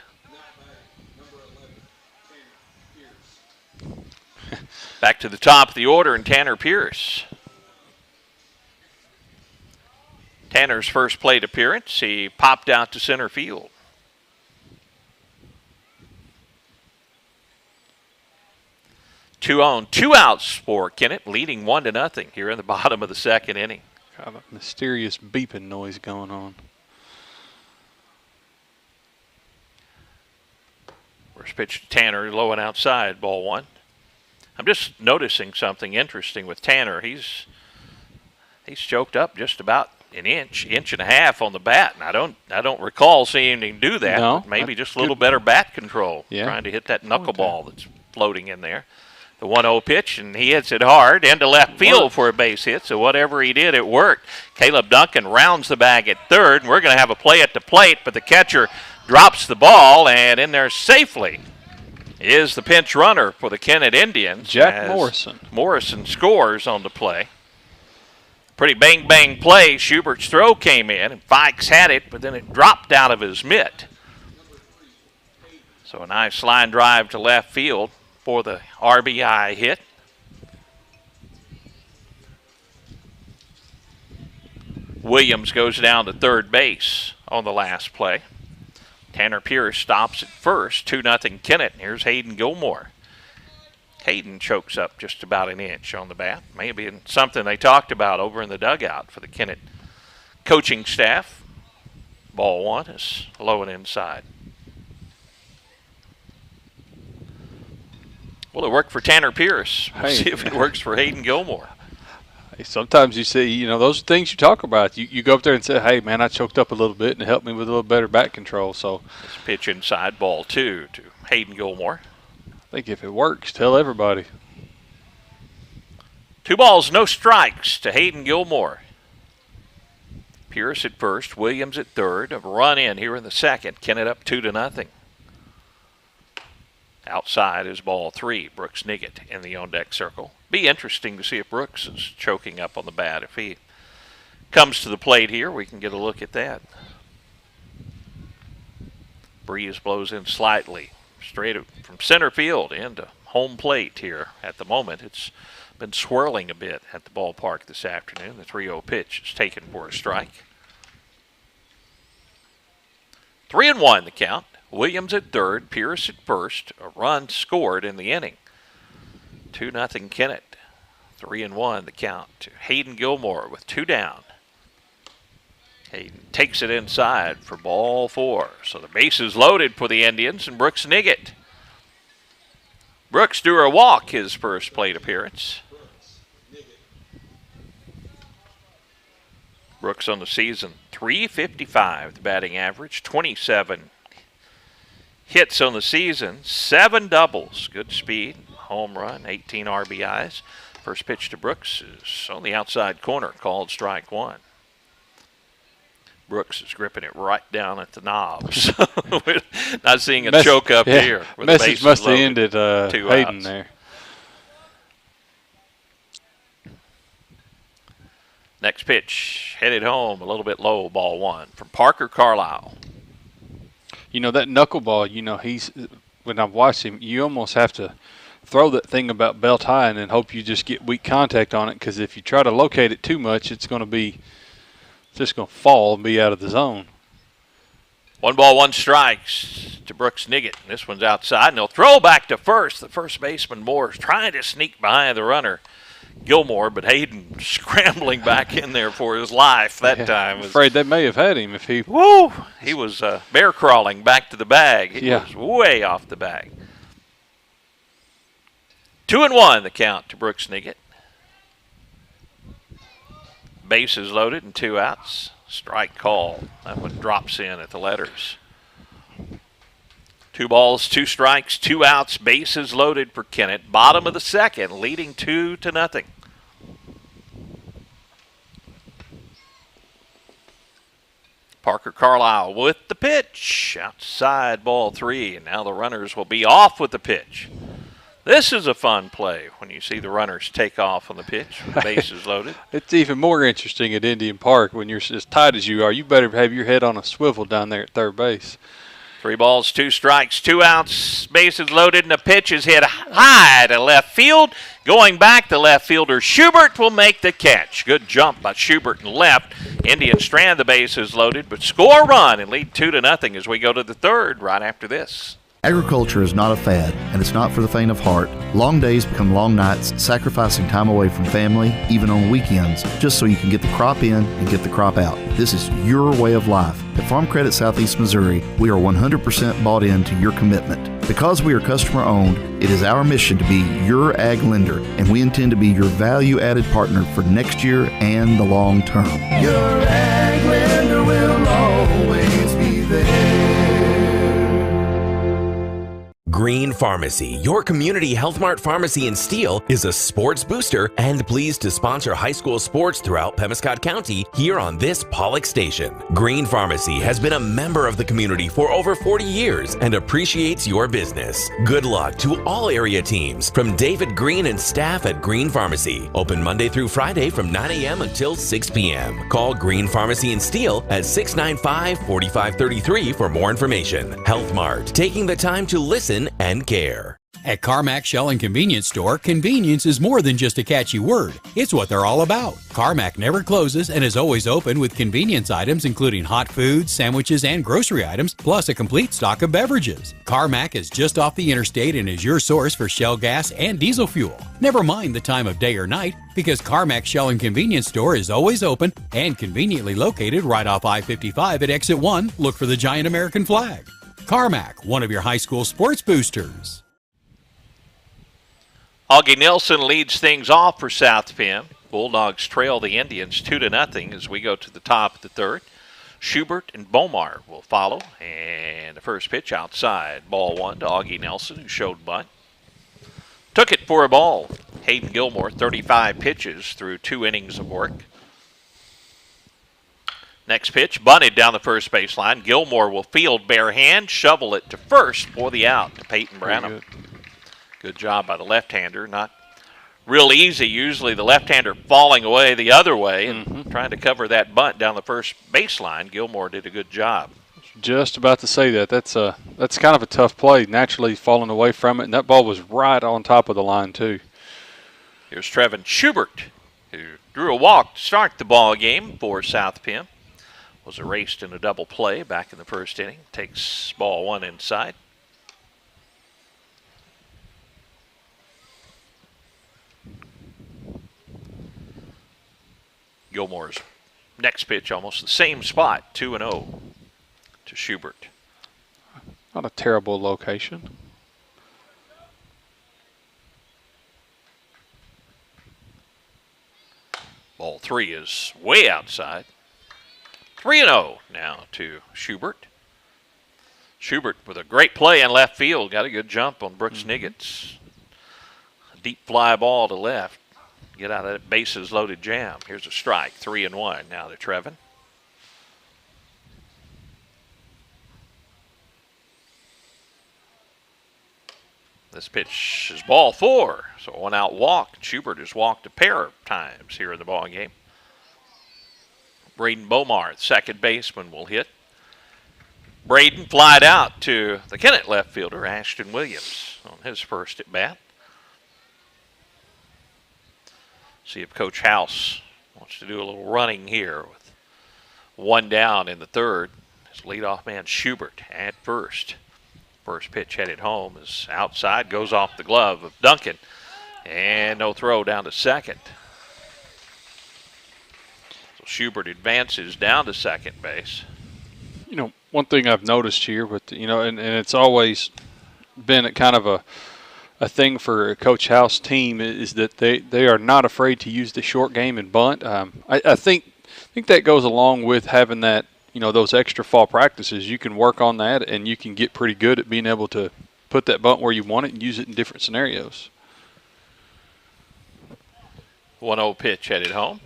Back to the top of the order, and Tanner Pierce. Tanner's first plate appearance, he popped out to center field. Two on, 2 outs for Kennett, leading 1-0 here in the bottom of the second inning. Got a mysterious beeping noise going on. First pitch to Tanner, low and outside, ball 1. I'm just noticing something interesting with Tanner. He's choked up just about an inch and a half on the bat, and I don't recall seeing him do that. No, but maybe just a little better bat control, trying to hit that knuckleball that's floating in there. The 1-0 pitch, and he hits it hard into left field for a base hit. So whatever he did, it worked. Caleb Duncan rounds the bag at third, and we're going to have a play at the plate, but the catcher drops the ball, and in there safely is the pinch runner for the Kennett Indians. Jack Morrison. Morrison scores on the play. Pretty bang-bang play. Schubert's throw came in, and Fikes had it, but then it dropped out of his mitt. So a nice line drive to left field for the RBI hit. Williams goes down to third base on the last play. Tanner Pierce stops at first, 2-0 Kennett. Here's Hayden Gilmore. Hayden chokes up just about an inch on the bat. Maybe something they talked about over in the dugout for the Kennett coaching staff. Ball 1 is low and inside. Well, it worked for Tanner Pierce. We'll see if it works for Hayden Gilmore. Hey, sometimes you see, those are things you talk about. You go up there and say, hey, man, I choked up a little bit and it helped me with a little better back control. So this pitch inside, ball 2 to Hayden Gilmore. I think if it works, tell everybody. 2 balls, no strikes to Hayden Gilmore. Pierce at first, Williams at third. A run in here in the second. Kennett up 2-0. Outside is ball 3. Brooks Niggett in the on-deck circle. Be interesting to see if Brooks is choking up on the bat. If he comes to the plate here, we can get a look at that. Breeze blows in slightly. Straight from center field into home plate here at the moment. It's been swirling a bit at the ballpark this afternoon. The 3-0 pitch is taken for a strike. 3-1 the count. Williams at third, Pierce at first. A run scored in the inning. 2-0 Kennett. 3-1 the count to Hayden Gilmore with 2 down. Hayden takes it inside for ball 4. So the base is loaded for the Indians and Brooks Niggett. Brooks drew a walk his first plate appearance. Brooks on the season, .355 the batting average, 27 hits on the season, 7 doubles, good speed, home run, 18 RBIs. First pitch to Brooks is on the outside corner, called strike 1. Brooks is gripping it right down at the knobs. Not seeing a choke up here. With message the must have ended 2 Hayden outs. there. Next pitch, headed home, a little bit low, ball 1 from Parker Carlisle. That knuckleball, he's, when I've watched him, you almost have to throw that thing about belt high and then hope you just get weak contact on it, because if you try to locate it too much, it's going to be just going to fall and be out of the zone. 1 ball, 1 strikes to Brooks Niggett. This one's outside, and they'll throw back to first. The first baseman, Moore, is trying to sneak behind the runner, Gilmore, but Hayden scrambling back in there for his life that time. I'm afraid they may have had him if he... Woo! He was bear crawling back to the bag. He was way off the bag. 2-1 the count to Brooks Niggett. Bases loaded and 2 outs. Strike call. That one drops in at the letters. 2 balls, 2 strikes, 2 outs, bases loaded for Kennett. Bottom of the second, leading 2-0. Parker Carlisle with the pitch. Outside, ball 3, and now the runners will be off with the pitch. This is a fun play when you see the runners take off on the pitch. Bases loaded. It's even more interesting at Indian Park when you're as tight as you are. You better have your head on a swivel down there at third base. 3 balls, 2 strikes, 2 outs, bases loaded, and the pitch is hit high to left field. Going back, the left fielder Schubert will make the catch. Good jump by Schubert and left. Indians strand the bases loaded, but score a run and lead 2-0 as we go to the third right after this. Agriculture is not a fad, and it's not for the faint of heart. Long days become long nights, sacrificing time away from family, even on weekends, just so you can get the crop in and get the crop out. This is your way of life. At Farm Credit Southeast Missouri, we are 100% bought into your commitment. Because we are customer-owned, it is our mission to be your ag lender, and we intend to be your value-added partner for next year and the long term. Your ag lender will always be there. Green Pharmacy, your community Health Mart pharmacy in Steele, is a sports booster and pleased to sponsor high school sports throughout Pemiscot County here on this Pollock station. Green Pharmacy has been a member of the community for over 40 years and appreciates your business. Good luck to all area teams from David Green and staff at Green Pharmacy. Open Monday through Friday from 9 a.m. until 6 p.m. Call Green Pharmacy in Steele at 695-4533 for more information. Health Mart, taking the time to listen and care. At Carmack Shell and Convenience Store, convenience is more than just a catchy word. It's what they're all about. Carmack never closes and is always open with convenience items including hot foods, sandwiches, and grocery items, plus a complete stock of beverages. Carmack is just off the interstate and is your source for Shell gas and diesel fuel. Never mind the time of day or night, because Carmack Shell and Convenience Store is always open and conveniently located right off I-55 at Exit 1. Look for the giant American flag. Carmack, one of your high school sports boosters. Augie Nilsson leads things off for South Pim. Bulldogs trail the Indians 2-0 as we go to the top of the third. Schubert and Bomar will follow. And the first pitch outside. Ball 1 to Augie Nelson, who showed bunt. Took it for a ball. Hayden Gilmore, 35 pitches through 2 innings of work. Next pitch, bunted down the first baseline. Gilmore will field bare hand, shovel it to first for the out to Peyton Branham. Good job by the left-hander. Not real easy. Usually the left-hander falling away the other way and trying to cover that bunt down the first baseline. Gilmore did a good job. Just about to say that. That's kind of a tough play, naturally falling away from it, and that ball was right on top of the line, too. Here's Trevin Schubert, who drew a walk to start the ball game for South Pim. Was erased in a double play back in the first inning. Takes ball 1 inside. Gilmore's next pitch, almost the same spot, 2-0 to Schubert. Not a terrible location. Ball 3 is way outside. 3-0 now to Schubert. Schubert with a great play in left field. Got a good jump on Brooks Nigget's a deep fly ball to left. Get out of that bases loaded jam. Here's a strike, 3-1 now to Trevin. This pitch is ball 4, so a 1-out walk. Schubert has walked a pair of times here in the ball game. Braden Bomar, the second baseman, will hit. Braden flied out to the Kennett left fielder, Ashton Williams, on his first at bat. See if Coach House wants to do a little running here with 1 down in the third. His leadoff man Schubert at first. First pitch headed home is outside, goes off the glove of Duncan, and no throw down to second. So Schubert advances down to second base. You know, one thing I've noticed here, but and it's always been a kind of a thing for a Coach House team is that they are not afraid to use the short game and bunt. I think that goes along with having that, those extra fall practices. You can work on that and you can get pretty good at being able to put that bunt where you want it and use it in different scenarios. 1-0 pitch headed home.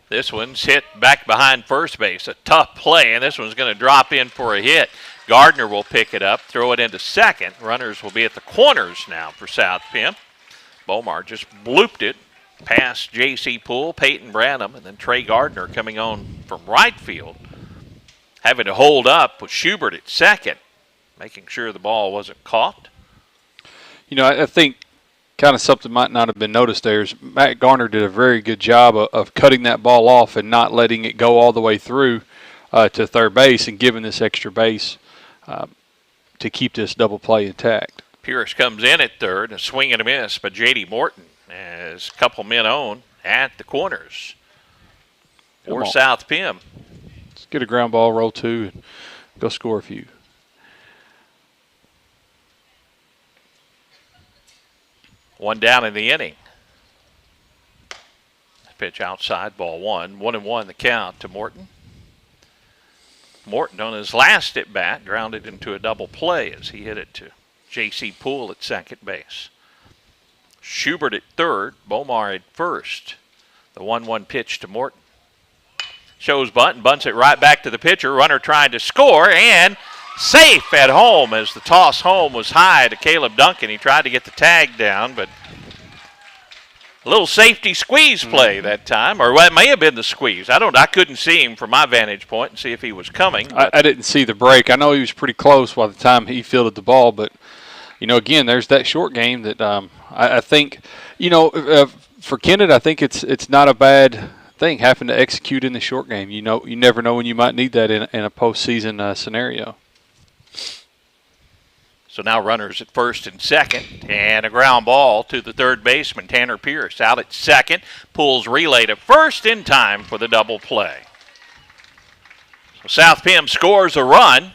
This one's hit back behind first base. A tough play, and this one's going to drop in for a hit. Gardner will pick it up, throw it into second. Runners will be at the corners now for South Pim. Bomar just blooped it past J.C. Poole, Peyton Branham, and then Trey Gardner coming on from right field. Having to hold up with Schubert at second, making sure the ball wasn't caught. I think kind of something might not have been noticed there is Matt Garner did a very good job of cutting that ball off and not letting it go all the way through to third base and giving this extra base to keep this double play intact. Pierce comes in at third, a swing and a miss by J.D. Morton as a couple men on at the corners for South Pim. Let's get a ground ball, roll 2, and go score a few. One down in the inning. Pitch outside, ball 1. 1-1 the count to Morton. Morton on his last at bat grounded into a double play as he hit it to J.C. Poole at second base. Schubert at third, Bomar at first. The 1-1 pitch to Morton. Shows bunt and bunts it right back to the pitcher. Runner trying to score and safe at home as the toss home was high to Caleb Duncan. He tried to get the tag down, but a little safety squeeze play that time, or it may have been the squeeze. I couldn't see him from my vantage point and see if he was coming. I didn't see the break. I know he was pretty close by the time he fielded the ball, but again, there's that short game that I think, for Kennett, I think it's not a bad thing having to execute in the short game. You never know when you might need that in a postseason scenario. So now runners at first and second, and a ground ball to the third baseman, Tanner Pierce, out at second. Pulls relay to first in time for the double play. So South Pim scores a run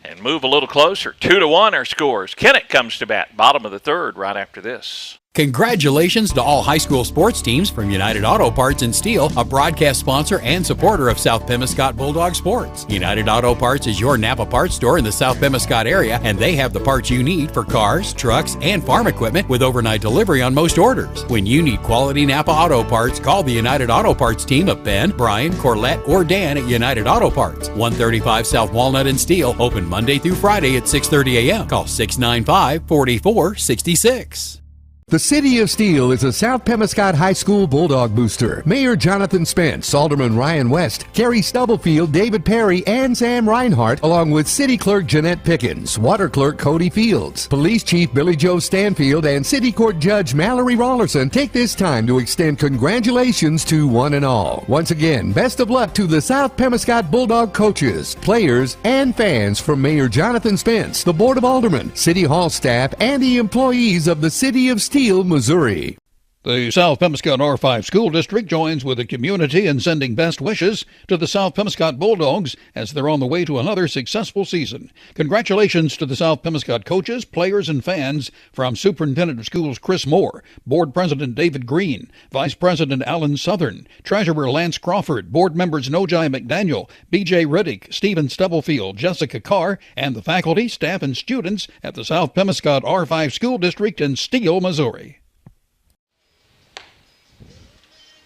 and move a little closer. 2-1 our scores. Kennett comes to bat, bottom of the third right after this. Congratulations to all high school sports teams from United Auto Parts and Steel, a broadcast sponsor and supporter of South Pemiscot Bulldog Sports. United Auto Parts is your Napa parts store in the South Pemiscot area, and they have the parts you need for cars, trucks, and farm equipment with overnight delivery on most orders. When you need quality Napa Auto Parts, call the United Auto Parts team of Ben, Brian, Corlette, or Dan at United Auto Parts. 135 South Walnut and Steel, open Monday through Friday at 6:30 a.m. Call 695-4466. The City of Steel is a South Pemiscot High School Bulldog booster. Mayor Jonathan Spence, Alderman Ryan West, Kerry Stubblefield, David Perry, and Sam Reinhart, along with City Clerk Jeanette Pickens, Water Clerk Cody Fields, Police Chief Billy Joe Stanfield, and City Court Judge Mallory Rollerson take this time to extend congratulations to one and all. Once again, best of luck to the South Pemiscot Bulldog coaches, players, and fans from Mayor Jonathan Spence, the Board of Aldermen, City Hall staff, and the employees of the City of Steel, Missouri. The South Pemiscot R5 School District joins with the community in sending best wishes to the South Pemiscot Bulldogs as they're on the way to another successful season. Congratulations to the South Pemiscot coaches, players, and fans from Superintendent of Schools Chris Moore, Board President David Green, Vice President Alan Southern, Treasurer Lance Crawford, Board members Nojai McDaniel, B.J. Riddick, Stephen Stubblefield, Jessica Carr, and the faculty, staff, and students at the South Pemiscot R5 School District in Steele, Missouri.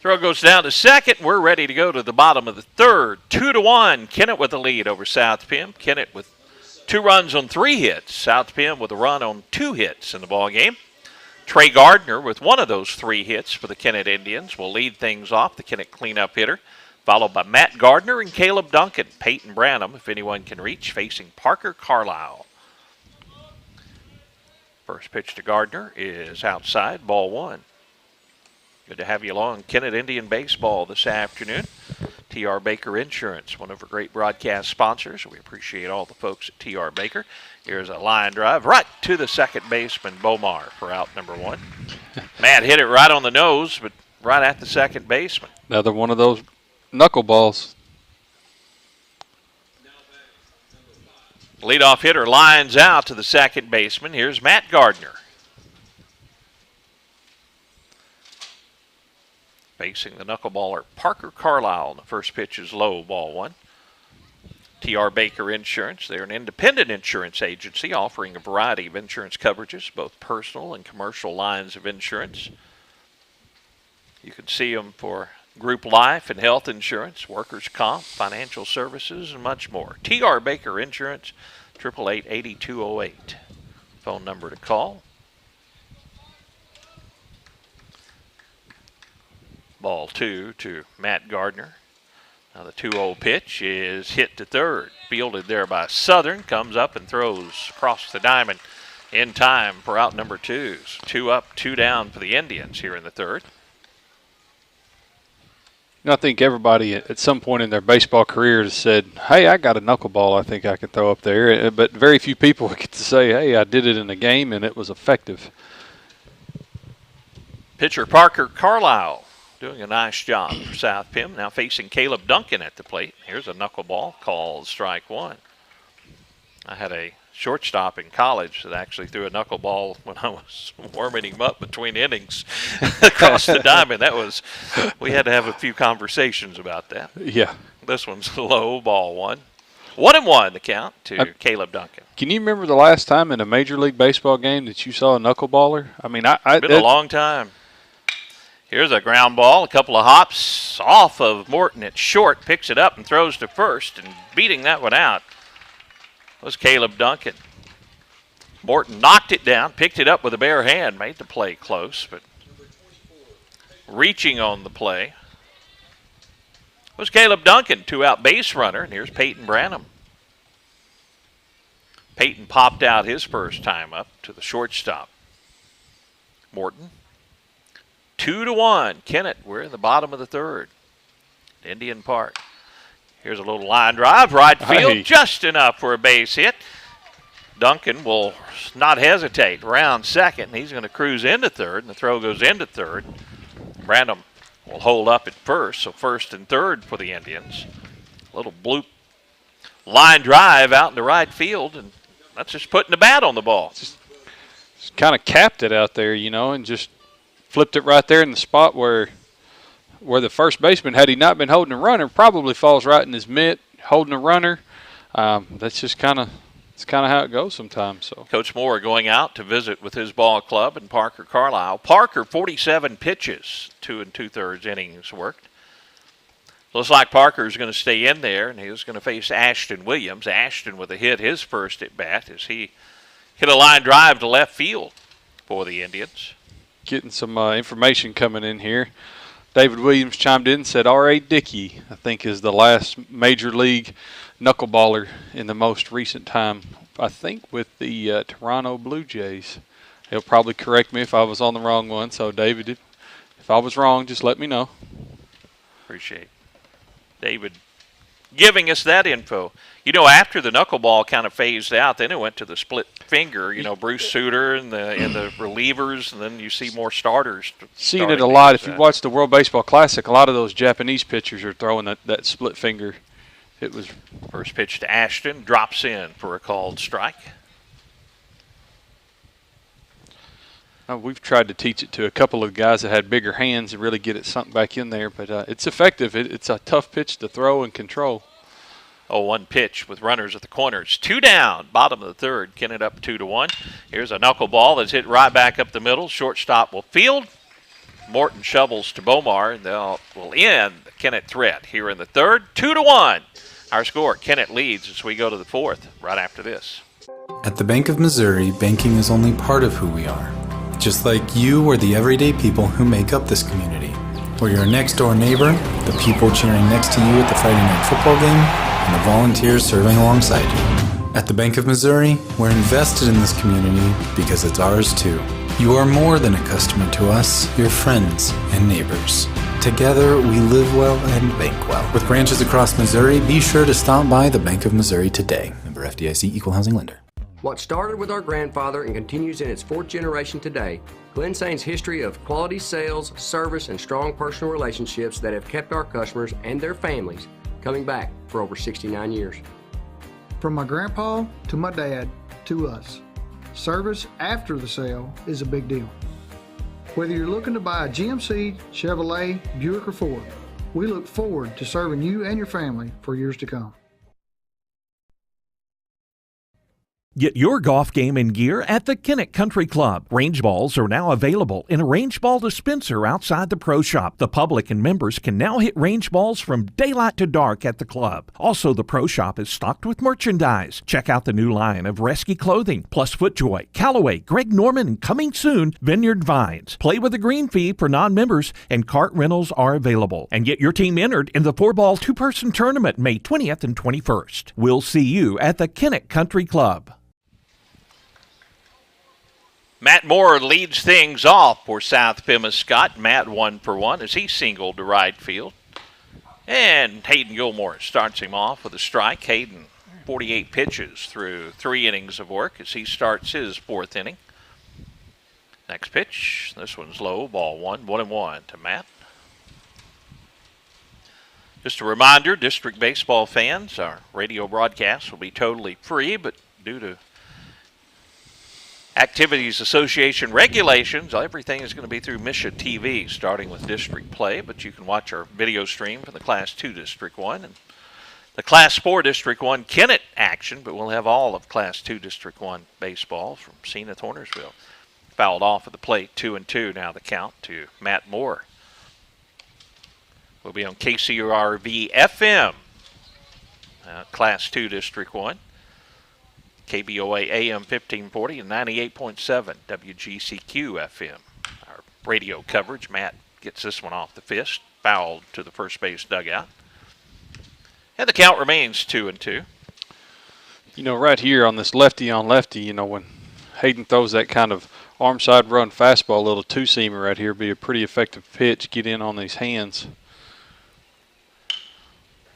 Throw goes down to second. We're ready to go to the bottom of the third. 2-1. Kennett with the lead over South Pem. Kennett with 2 runs on 3 hits. South Pem with a run on 2 hits in the ballgame. Trey Gardner with one of those 3 hits for the Kennett Indians will lead things off, the Kennett cleanup hitter, followed by Matt Gardner and Caleb Duncan. Peyton Branham, if anyone can reach, facing Parker Carlisle. First pitch to Gardner is outside, ball 1. Good to have you along. Kennett Indian Baseball this afternoon. T.R. Baker Insurance, one of our great broadcast sponsors. We appreciate all the folks at T.R. Baker. Here's a line drive right to the second baseman, Bomar, for out number 1. Matt hit it right on the nose, but right at the second baseman. Another one of those knuckleballs. Leadoff hitter lines out to the second baseman. Here's Matt Gardner. Facing the knuckleballer Parker Carlisle. The first pitch is low, ball 1. T.R. Baker Insurance. They're an independent insurance agency offering a variety of insurance coverages, both personal and commercial lines of insurance. You can see them for group life and health insurance, workers' comp, financial services, and much more. T.R. Baker Insurance, 888-8208. Phone number to call. Ball 2 to Matt Gardner. Now the 2-0 pitch is hit to third. Fielded there by Southern. Comes up and throws across the diamond in time for out number 2. 2 up, 2 down for the Indians here in the third. I think everybody at some point in their baseball career has said, hey, I got a knuckleball I think I could throw up there. But very few people get to say, hey, I did it in a game and it was effective. Pitcher Parker Carlisle doing a nice job for South Pem. Now facing Caleb Duncan at the plate. Here's a knuckleball called strike 1. I had a shortstop in college that actually threw a knuckleball when I was warming him up between innings across the diamond. We had to have a few conversations about that. Yeah. This one's low, ball 1. 1-1 the count to Caleb Duncan. Can you remember the last time in a Major League Baseball game that you saw a knuckleballer? I mean, it's been a long time. Here's a ground ball, a couple of hops off of Morton at short, picks it up and throws to first, and beating that one out was Caleb Duncan. Morton knocked it down, picked it up with a bare hand, made the play close, but reaching on the play was Caleb Duncan, 2-out base runner, and here's Peyton Branham. Peyton popped out his first time up to the shortstop. Morton. 2-1. Kennett, we're in the bottom of the third. Indian Park. Here's a little line drive, right field, just enough for a base hit. Duncan will not hesitate. Round second, he's going to cruise into third, and the throw goes into third. Branham will hold up at first, so first and third for the Indians. A little bloop line drive out in the right field, and that's just putting the bat on the ball. Just kind of capped it out there, and just flipped it right there in the spot where the first baseman, had he not been holding a runner, probably falls right in his mitt, holding a runner. That's just kind of how it goes sometimes. So Coach Moore going out to visit with his ball club and Parker Carlisle. Parker, 47 pitches, 2 2/3 innings worked. Looks like Parker's going to stay in there, and he was going to face Ashton Williams. Ashton with a hit his first at bat as he hit a line drive to left field for the Indians. Getting some information coming in here. David Williams chimed in and said R.A. Dickey, I think, is the last major league knuckleballer in the most recent time, I think, with the Toronto Blue Jays. He'll probably correct me if I was on the wrong one. So, David, if I was wrong, just let me know. Appreciate David giving us that info. You know, after the knuckleball kind of phased out, then it went to the split finger. You know, Bruce Sutter and the relievers, and then you see more starters. Seeing it a lot. If you watch the World Baseball Classic, a lot of those Japanese pitchers are throwing that split finger. It was first pitch to Ashton, drops in for a called strike. We've tried to teach it to a couple of guys that had bigger hands and really get it sunk back in there, but it's effective. It's a tough pitch to throw and control. 0-1 pitch with runners at the corners. 2 down, bottom of the third. Kennett up 2-1. Here's a knuckleball that's hit right back up the middle. Shortstop will field. Morton shovels to Bomar, and they'll end the Kennett threat here in the third. 2-1. Our score, Kennett leads as we go to the fourth right after this. At the Bank of Missouri, banking is only part of who we are. Just like you are the everyday people who make up this community. We're your next-door neighbor, the people cheering next to you at the Friday night football game, and the volunteers serving alongside you. At the Bank of Missouri, we're invested in this community because it's ours too. You are more than a customer to us, you're friends and neighbors. Together, we live well and bank well. With branches across Missouri, be sure to stop by the Bank of Missouri today. Member FDIC, Equal Housing Lender. What started with our grandfather and continues in its 4th generation today, Glen Sane's history of quality sales, service, and strong personal relationships that have kept our customers and their families coming back for over 69 years. From my grandpa to my dad to us, service after the sale is a big deal. Whether you're looking to buy a GMC, Chevrolet, Buick, or Ford, we look forward to serving you and your family for years to come. Get your golf game in gear at the Kennett Country Club. Range balls are now available in a range ball dispenser outside the pro shop. The public and members can now hit range balls from daylight to dark at the club. Also, the pro shop is stocked with merchandise. Check out the new line of Rescue clothing, plus FootJoy, Callaway, Greg Norman, and coming soon, Vineyard Vines. Play with a green fee for non-members, and cart rentals are available. And get your team entered in the 4-ball 2-person tournament May 20th and 21st. We'll see you at the Kennett Country Club. Matt Moore leads things off for South Pemiscot. Matt 1 for 1 as he singled to right field. And Hayden Gilmore starts him off with a strike. Hayden, 48 pitches through 3 innings of work as he starts his 4th inning. Next pitch, this one's low, ball 1, 1-1 to Matt. Just a reminder, district baseball fans, our radio broadcast will be totally free, but due to Activities Association regulations, everything is going to be through Misha TV, starting with District Play, but you can watch our video stream for the Class 2 District 1 and the Class 4 District 1 Kennett action, but we'll have all of Class 2 District 1 baseball from Zenith Hornersville. Fouled off at the plate, 2-2 now the count to Matt Moore. We'll be on KCRV FM, Class 2 District 1. KBOA AM 1540 and 98.7 WGCQ FM. Our radio coverage, Matt gets this one off the fist, fouled to the first base dugout. And the count remains 2-2. You know, right here on this lefty on lefty, you know, when Hayden throws that kind of arm side run fastball, a little 2-seamer right here, be a pretty effective pitch, get in on these hands.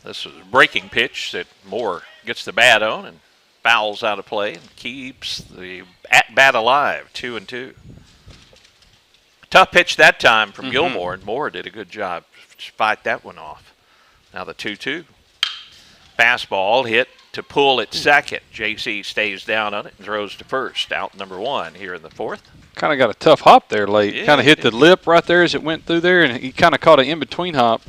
This is a breaking pitch that Moore gets the bat on and fouls out of play and keeps the at-bat alive, 2-2. Tough pitch that time from Gilmore, and Moore did a good job to fight that one off. Now the 2-2. Fastball hit to pull at second. JC stays down on it and throws to first. Out number 1 here in the 4th. Kind of got a tough hop there late. Yeah, Kind of hit the lip right there as it went through there, and he kind of caught an in-between hop.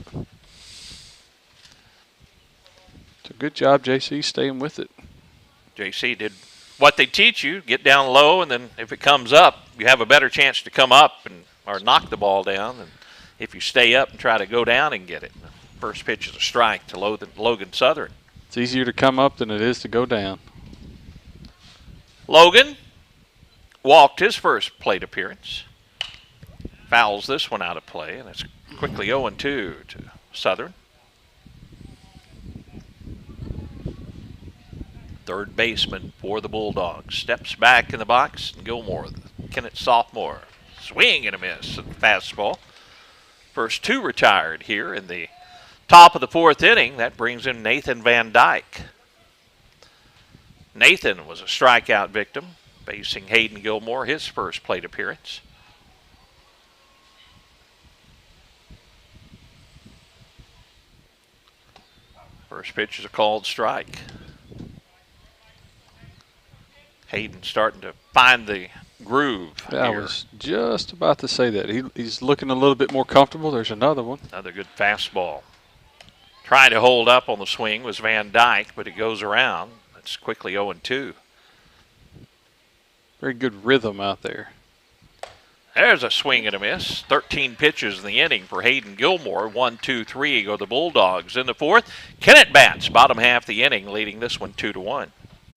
It's a good job, JC, staying with it. JC did what they teach you, get down low, and then if it comes up, you have a better chance to come up or knock the ball down than if you stay up and try to go down and get it. The first pitch is a strike to Logan Southern. It's easier to come up than it is to go down. Logan walked his first plate appearance. Fouls this one out of play, and it's quickly 0-2 to Southern. Third baseman for the Bulldogs steps back in the box, and Gilmore, the Kennett sophomore, swing and a miss at the fastball. First 2 retired here in the top of the 4th inning. That brings in Nathan Van Dyke. Nathan was a strikeout victim, facing Hayden Gilmore, his first plate appearance. First pitch is a called strike. Hayden starting to find the groove. I was just about to say that. He's looking a little bit more comfortable. There's another one. Another good fastball. Trying to hold up on the swing was Van Dyke, but it goes around. It's quickly 0-2. Very good rhythm out there. There's a swing and a miss. 13 pitches in the inning for Hayden Gilmore. 1, 2, 3 go the Bulldogs. In the 4th, Kennett bats bottom half the inning, leading this one 2-1.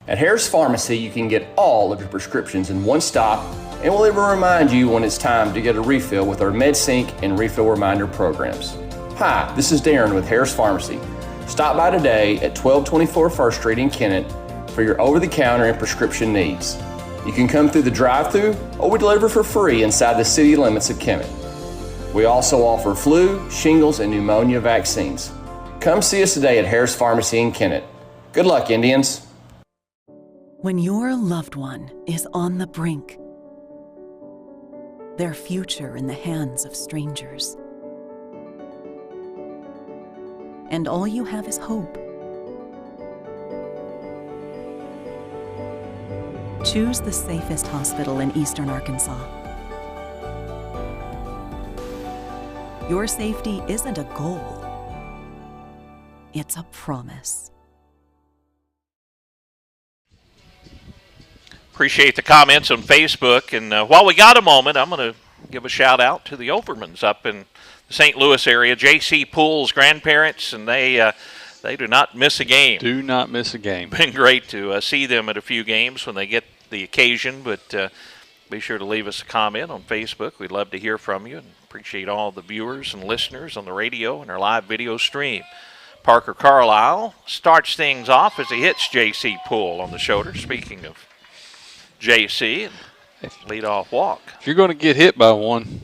At Harris Pharmacy, you can get all of your prescriptions in one stop, and we'll even remind you when it's time to get a refill with our MedSync and Refill Reminder programs. Hi, this is Darren with Harris Pharmacy. Stop by today at 1224 First Street in Kennett for your over-the-counter and prescription needs. You can come through the drive-thru, or we deliver for free inside the city limits of Kennett. We also offer flu, shingles, and pneumonia vaccines. Come see us today at Harris Pharmacy in Kennett. Good luck, Indians. When your loved one is on the brink, their future in the hands of strangers, and all you have is hope, choose the safest hospital in Eastern Arkansas. Your safety isn't a goal, it's a promise. Appreciate the comments on Facebook. And while we got a moment, I'm going to give a shout out to the Overmans up in the St. Louis area. J.C. Poole's grandparents, and they do not miss a game. Do not miss a game. Been great to see them at a few games when they get the occasion. But be sure to leave us a comment on Facebook. We'd love to hear from you, and appreciate all the viewers and listeners on the radio and our live video stream. Parker Carlisle starts things off as he hits J.C. Poole on the shoulder. Speaking of JC, and leadoff walk. If you're going to get hit by one,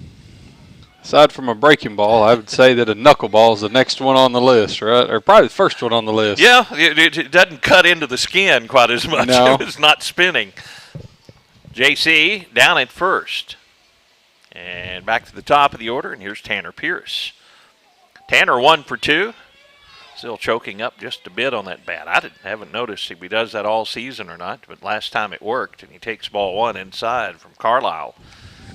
aside from a breaking ball, I would say that a knuckleball is the next one on the list, right? Or probably the first one on the list. Yeah, it doesn't cut into the skin quite as much. No. It's not spinning. JC down at first. And back to the top of the order, and here's Tanner Pierce. Tanner 1 for 2. Still choking up just a bit on that bat. I haven't noticed if he does that all season or not, but last time it worked, and he takes ball 1 inside from Carlisle.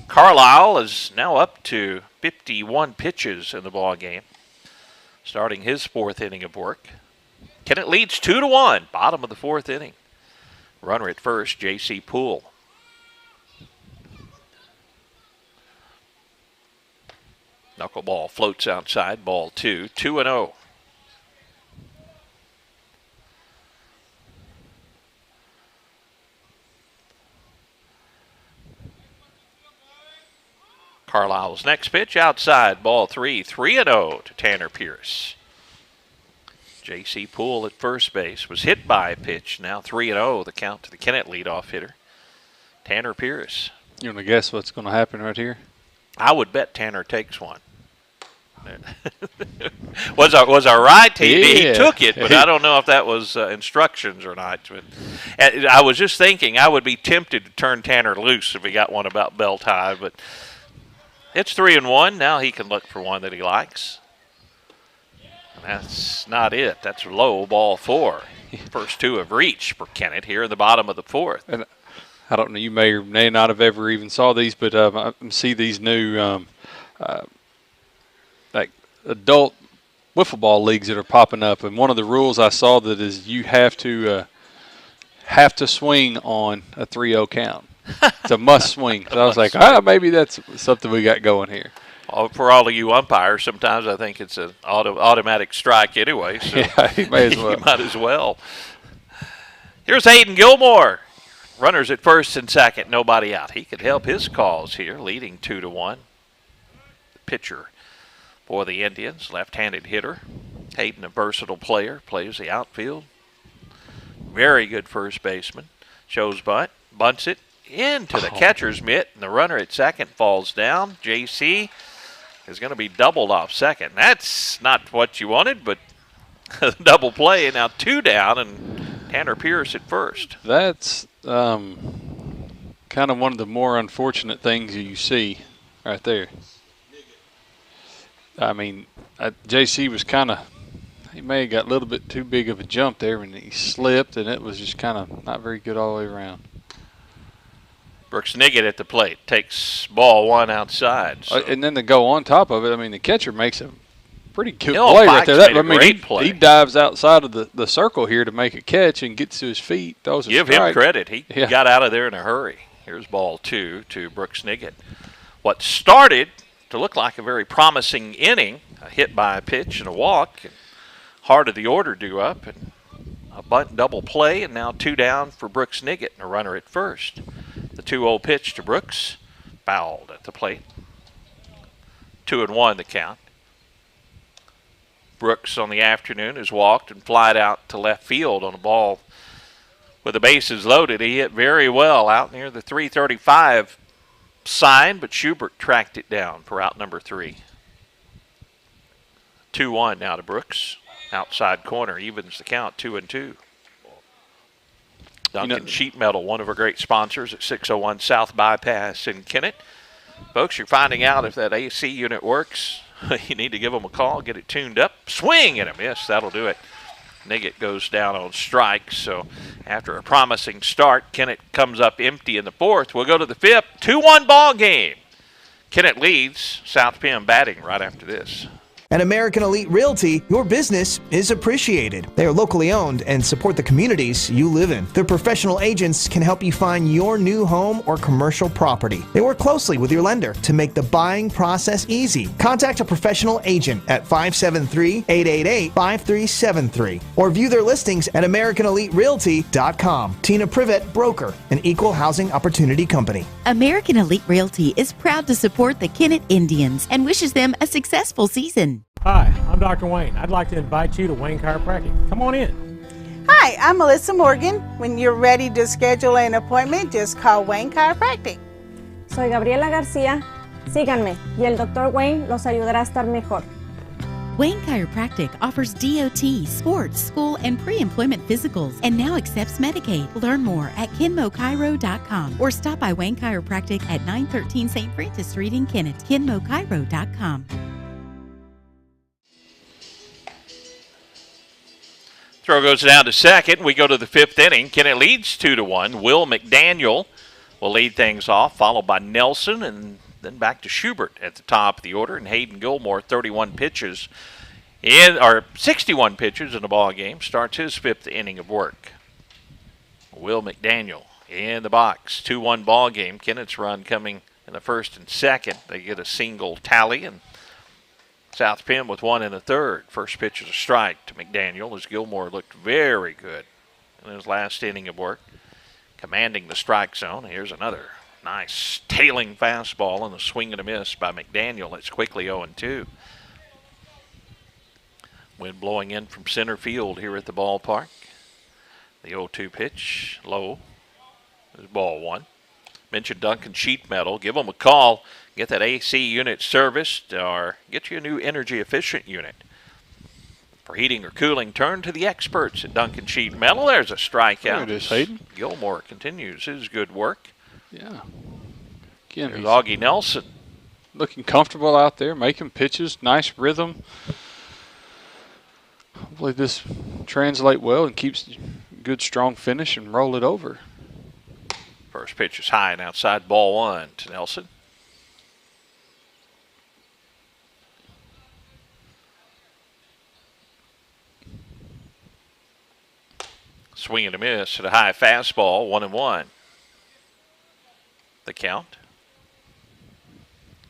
Carlisle is now up to 51 pitches in the ball game, starting his 4th inning of work. Kennett leads 2-1, bottom of the 4th inning. Runner at first, J.C. Poole. Knuckleball floats outside, ball 2, 2-0. Carlisle's next pitch outside, ball 3, 3-0 to Tanner Pierce. J.C. Poole at first base was hit by a pitch, now 3-0, the count to the Kennett leadoff hitter, Tanner Pierce. You want to guess what's going to happen right here? I would bet Tanner takes one. was I right? He took it, but I don't know if that was instructions or not. But I was just thinking I would be tempted to turn Tanner loose if he got one about belt high, but it's 3-1. Now he can look for one that he likes. And that's not it. That's low, ball 4. First two have reached for Kennett here in the bottom of the fourth. And I don't know, you may or may not have ever even saw these, but I see these new like adult wiffle ball leagues that are popping up, and one of the rules I saw that is you have to swing on a 3-0 count. It's a must swing. So I was like, maybe that's something we got going here. For all of you umpires, sometimes I think it's an automatic strike anyway. So yeah, you may as well. You might as well. Here's Hayden Gilmore. Runners at first and second, nobody out. He could help his cause here, leading 2-1. The pitcher for the Indians, left-handed hitter. Hayden, a versatile player, plays the outfield. Very good first baseman. Shows bunt, bunts it into the catcher's mitt, and the runner at second falls down. JC is going to be doubled off second. That's not what you wanted, but a double play, and now 2 down, and Tanner Pierce at first. That's kind of one of the more unfortunate things you see right there. I mean, JC was he may have got a little bit too big of a jump there, and he slipped, and it was just kind of not very good all the way around. Brooks Niggett at the plate, takes ball 1 outside. So. And then to go on top of it, I mean, the catcher makes a pretty good play right there. He dives outside of the circle here to make a catch and gets to his feet, throws a strike. Give him credit. He got out of there in a hurry. Here's ball 2 to Brooks Niggett. What started to look like a very promising inning, a hit by a pitch and a walk, and heart of the order due up, and a bunt double play, and now 2 down for Brooks Niggett and a runner at first. The 2-0 pitch to Brooks, fouled at the plate. 2-1 the count. Brooks on the afternoon has walked and flied out to left field on a ball with the bases loaded. He hit very well out near the 335 sign, but Schubert tracked it down for out number 3. 2-1 now to Brooks. Outside corner evens the count, 2-2. Duncan Sheet Metal, one of our great sponsors at 601 South Bypass in Kennett. Folks, you're finding out if that AC unit works. You need to give them a call, get it tuned up. Swing and a miss, that'll do it. Niggett goes down on strike, so after a promising start, Kennett comes up empty in the fourth. We'll go to the fifth, 2-1 ball game. Kennett leads, South Pem batting right after this. At American Elite Realty, your business is appreciated. They are locally owned and support the communities you live in. Their professional agents can help you find your new home or commercial property. They work closely with your lender to make the buying process easy. Contact a professional agent at 573-888-5373 or view their listings at AmericanEliteRealty.com. Tina Privet, broker, an equal housing opportunity company. American Elite Realty is proud to support the Kennett Indians and wishes them a successful season. Hi, I'm Dr. Wayne. I'd like to invite you to Wayne Chiropractic. Come on in. Hi, I'm Melissa Morgan. When you're ready to schedule an appointment, just call Wayne Chiropractic. Soy Gabriela García. Síganme y el Dr. Wayne los ayudará a estar mejor. Wayne Chiropractic offers DOT, sports, school, and pre-employment physicals and now accepts Medicaid. Learn more at KenmoChiro.com or stop by Wayne Chiropractic at 913 St. Francis Street in Kennett. KenmoChiro.com. Throw goes down to second. We go to the fifth inning. Kennett leads 2-1. Will McDaniel will lead things off, followed by Nelson, and then back to Schubert at the top of the order. And Hayden Gilmore, 61 pitches in the ball game, starts his fifth inning of work. Will McDaniel in the box. 2-1 ball game. Kennett's run coming in the first and second. They get a single tally, and South Pem with 1 in the third. First pitch is a strike to McDaniel as Gilmore looked very good in his last inning of work, commanding the strike zone. Here's another nice tailing fastball and a swing and a miss by McDaniel. It's quickly 0-2. Wind blowing in from center field here at the ballpark. The 0-2 pitch, low. There's ball 1. Mentioned Duncan Sheet Metal. Give them a call. Get that AC unit serviced or get you a new energy efficient unit. For heating or cooling, turn to the experts at Duncan Sheet Metal. There's a strikeout. There it is, Hayden. Gilmore continues his good work. Yeah. Again, there's Augie Nelson. Looking comfortable out there, making pitches, nice rhythm. Hopefully this translate well and keeps good, strong finish and roll it over. First pitch is high and outside, ball 1 to Nelson. Swing and a miss at a high fastball, 1-1. The count.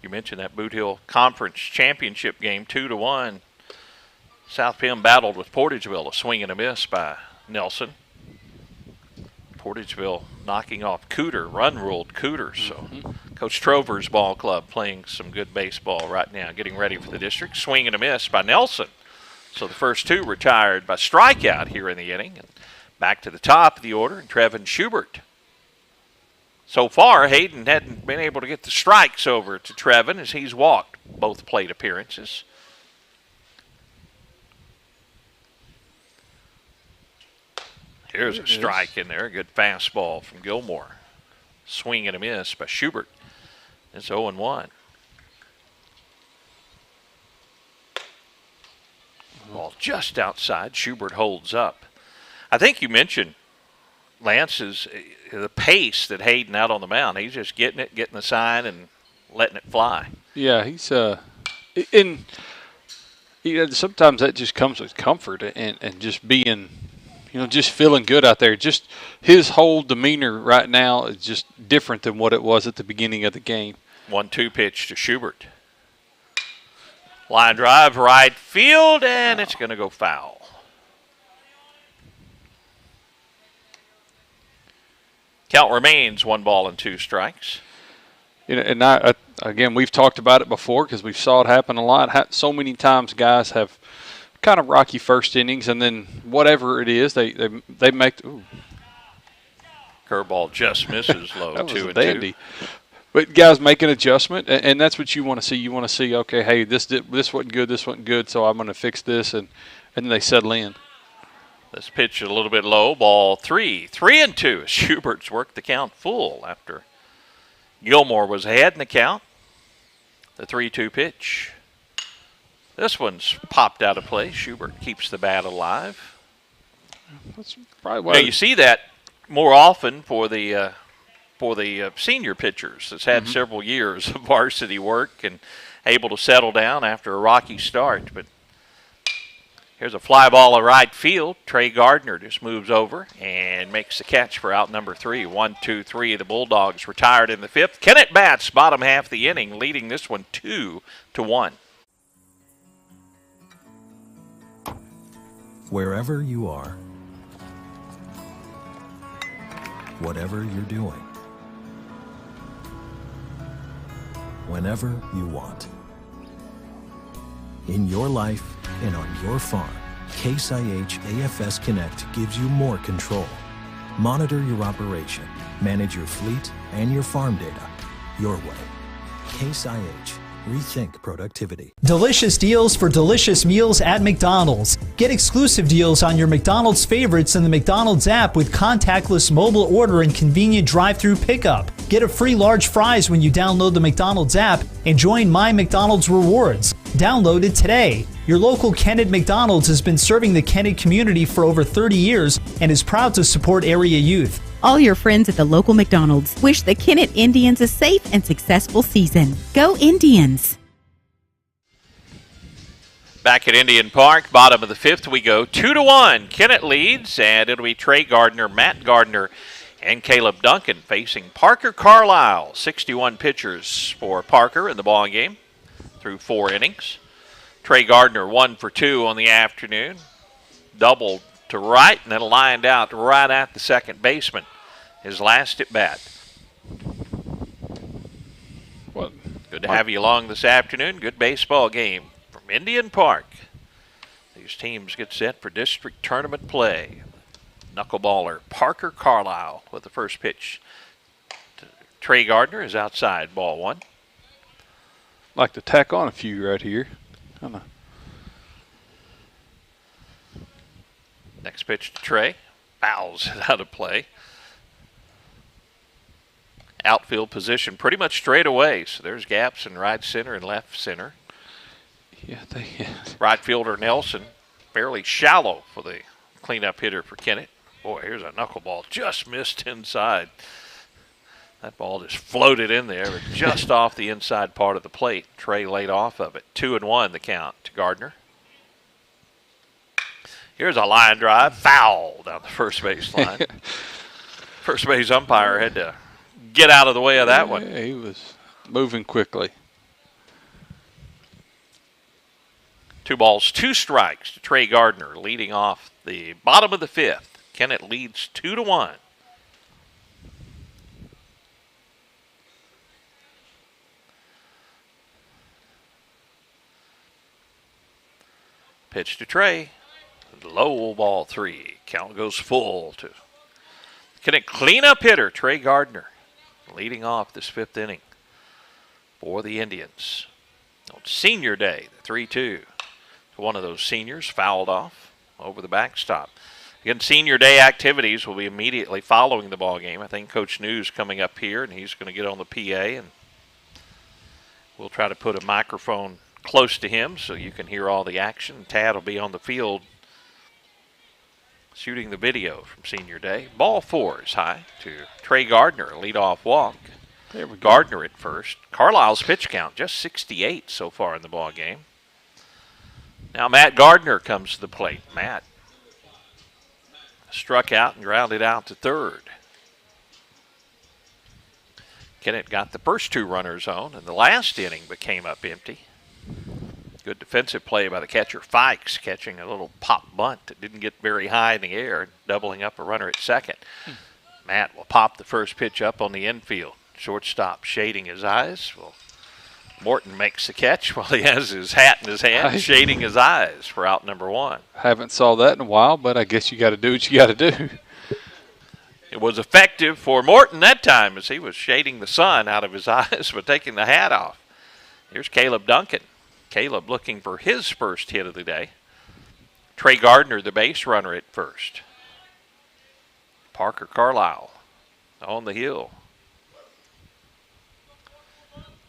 You mentioned that Boot Hill Conference Championship game, 2-1. South Pem battled with Portageville, a swing and a miss by Nelson. Portageville knocking off Cooter, run-ruled Cooter. So Coach Trover's ball club playing some good baseball right now, getting ready for the district. Swing and a miss by Nelson. So the first 2 retired by strikeout here in the inning. And back to the top of the order, and Trevin Schubert. So far, Hayden hadn't been able to get the strikes over to Trevin as he's walked both plate appearances. Here's a strike in there. A good fastball from Gilmore. Swing and a miss by Schubert. It's 0-1. Ball just outside. Schubert holds up. I think you mentioned, Lance, is the pace that Hayden out on the mound. He's just getting the sign and letting it fly. Yeah, he's sometimes that just comes with comfort and just being, just feeling good out there. Just his whole demeanor right now is just different than what it was at the beginning of the game. 1-2 pitch to Schubert. Line drive, right field, and it's going to go foul. Count remains 1 ball and 2 strikes. And again, we've talked about it before because we saw it happen a lot. So many times guys have kind of rocky first innings, and then whatever it is, they make. Ooh. Curveball just misses low. That was 2 a and dandy. 2. But guys make an adjustment, and that's what you want to see. You want to see, okay, hey, this wasn't good, so I'm going to fix this, and then they settle in. This pitch a little bit low, ball 3. 3-2. Schubert's worked the count full after Gilmore was ahead in the count. The 3-2 pitch. This one's popped out of play. Schubert keeps the bat alive. That's probably why you see that more often for the senior pitchers that's had several years of varsity work and able to settle down after a rocky start. But here's a fly ball to right field. Trey Gardner just moves over and makes the catch for out number 3. 1-2-3. The Bulldogs retired in the 5th. Kennett bats bottom half of the inning, leading this one 2-1. Wherever you are, whatever you're doing, whenever you want. In your life and on your farm, Case IH AFS Connect gives you more control. Monitor your operation, manage your fleet and your farm data your way. Case IH. Rethink productivity. Delicious deals for delicious meals at McDonald's. Get exclusive deals on your McDonald's favorites in the McDonald's app with contactless mobile order and convenient drive-through pickup. Get a free large fries when you download the McDonald's app and join My McDonald's Rewards. Download it today. Your local Kennett McDonald's has been serving the Kennett community for over 30 years and is proud to support area youth. All your friends at the local McDonald's wish the Kennett Indians a safe and successful season. Go Indians! Back at Indian Park, bottom of the 5th, we go 2-1. Kennett leads, and it'll be Trey Gardner, Matt Gardner, and Caleb Duncan facing Parker Carlisle. 61 pitchers for Parker in the ball game through 4 innings. Trey Gardner 1 for 2 on the afternoon. Doubled to right and then lined out right at the second baseman. His last at bat. Well, good to have you along this afternoon. Good baseball game from Indian Park. These teams get set for district tournament play. Knuckleballer Parker Carlisle with the first pitch. Trey Gardner is outside, ball 1. Like to tack on a few right here. Next pitch to Trey. Fouls it out of play. Outfield position pretty much straight away. So there's gaps in right center and left center. Yeah, right fielder Nelson fairly shallow for the cleanup hitter for Kennett. Boy, here's a knuckleball. Just missed inside. That ball just floated in there, but just off the inside part of the plate. Trey laid off of it. 2-1 the count to Gardner. Here's a line drive. Foul down the first base line. First base umpire had to get out of the way of that one. He was moving quickly. 2 balls, 2 strikes to Trey Gardner, leading off the bottom of the 5th. Kennett leads 2-1. Pitch to Trey. Low ball 3. Count goes full to Kennett cleanup hitter Trey Gardner, leading off this 5th inning for the Indians. On senior day, the 3-2. One of those seniors fouled off over the backstop. Again, senior day activities will be immediately following the ball game. I think Coach New's coming up here, and he's going to get on the PA, and we'll try to put a microphone close to him so you can hear all the action. Tad will be on the field shooting the video from senior day. Ball 4 is high to Trey Gardner, leadoff walk. There we go. Gardner at first. Carlisle's pitch count just 68 so far in the ball game. Now Matt Gardner comes to the plate. Matt struck out and grounded out to third. Kennett got the first 2 runners on in the last inning, but came up empty. Good defensive play by the catcher, Fikes, catching a little pop bunt that didn't get very high in the air, doubling up a runner at second. Matt will pop the first pitch up on the infield. Shortstop shading his eyes. Well, Morton makes the catch while he has his hat in his hand, shading his eyes for out number 1. Haven't saw that in a while, but I guess you got to do what you got to do. It was effective for Morton that time as he was shading the sun out of his eyes but taking the hat off. Here's Caleb Duncan. Caleb looking for his first hit of the day. Trey Gardner, the base runner at first. Parker Carlisle on the hill.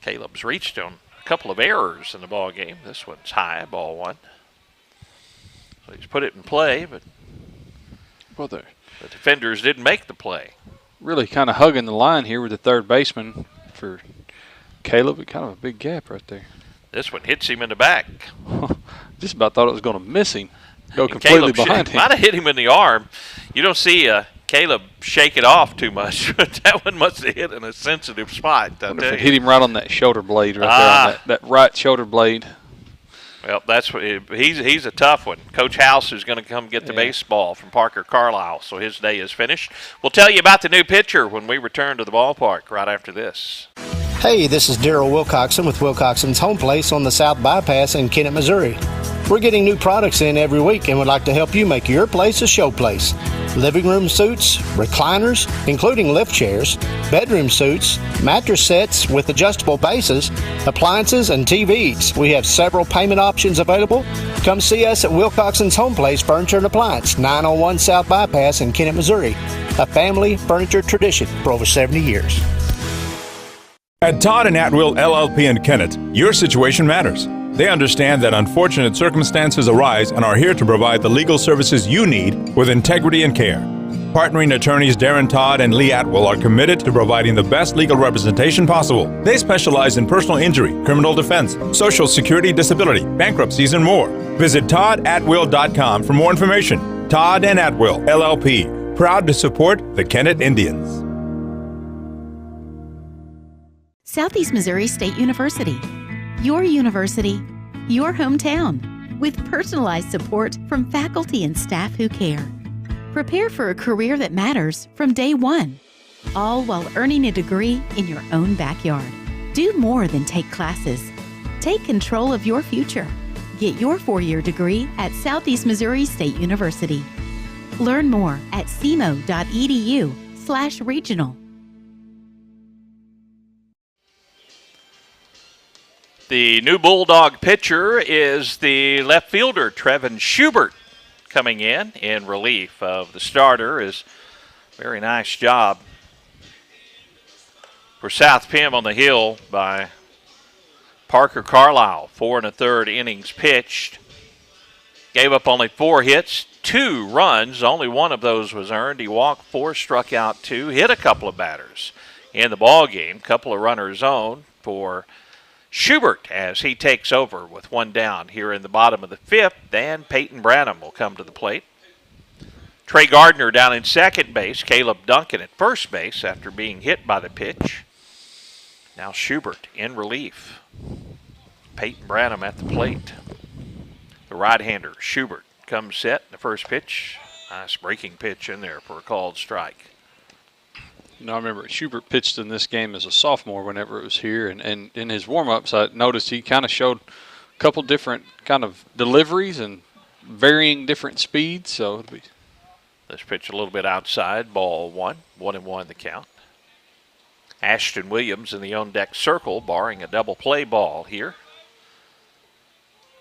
Caleb's reached on a couple of errors in the ball game. This one's high, ball 1. So he's put it in play, but the defenders didn't make the play. Really kind of hugging the line here with the third baseman for Caleb. Kind of a big gap right there. This one hits him in the back. Just about thought it was going to miss him. Go completely behind him. Might have hit him in the arm. You don't see Caleb shake it off too much, but that one must have hit in a sensitive spot. I wonder if it hit him right on that shoulder blade right there, on that right shoulder blade. Well, that's what he's a tough one. Coach House is going to come get the baseball from Parker Carlisle, so his day is finished. We'll tell you about the new pitcher when we return to the ballpark right after this. Hey, this is Daryl Wilcoxon with Wilcoxon's Home Place on the South Bypass in Kennett, Missouri. We're getting new products in every week and would like to help you make your place a show place. Living room suits, recliners, including lift chairs, bedroom suits, mattress sets with adjustable bases, appliances, and TVs. We have several payment options available. Come see us at Wilcoxon's Home Place Furniture and Appliance, 901 South Bypass in Kennett, Missouri. A family furniture tradition for over 70 years. At Todd and Atwill LLP in Kennett, your situation matters. They understand that unfortunate circumstances arise and are here to provide the legal services you need with integrity and care. Partnering attorneys Darren Todd and Lee Atwill are committed to providing the best legal representation possible. They specialize in personal injury, criminal defense, social security disability, bankruptcies, and more. Visit toddatwill.com for more information. Todd and Atwill LLP, proud to support the Kennett Indians. Southeast Missouri State University. Your university, your hometown, with personalized support from faculty and staff who care. Prepare for a career that matters from day one, all while earning a degree in your own backyard. Do more than take classes. Take control of your future. Get your 4-year degree at Southeast Missouri State University. Learn more at cmo.edu/regional. The new Bulldog pitcher is the left fielder, Trevin Schubert, coming in relief of the starter. Is very nice job for South Pem on the hill by Parker Carlisle. 4 1/3 innings pitched. Gave up only 4 hits, 2 runs. Only one of those was earned. He walked 4, struck out 2, hit a couple of batters in the ball game. Couple of runners on for Schubert as he takes over with 1 down here in the bottom of the 5th. And Peyton Branham will come to the plate. Trey Gardner down in second base. Caleb Duncan at first base after being hit by the pitch. Now Schubert in relief. Peyton Branham at the plate. The right-hander, Schubert, comes set. The first pitch, nice breaking pitch in there for a called strike. You know, I remember Schubert pitched in this game as a sophomore whenever it was here, and in his warm-ups I noticed he kind of showed a couple different kind of deliveries and varying different speeds. So it'll be this pitch a little bit outside, ball 1, 1-1 the count. Ashton Williams in the on-deck circle, barring a double play ball here.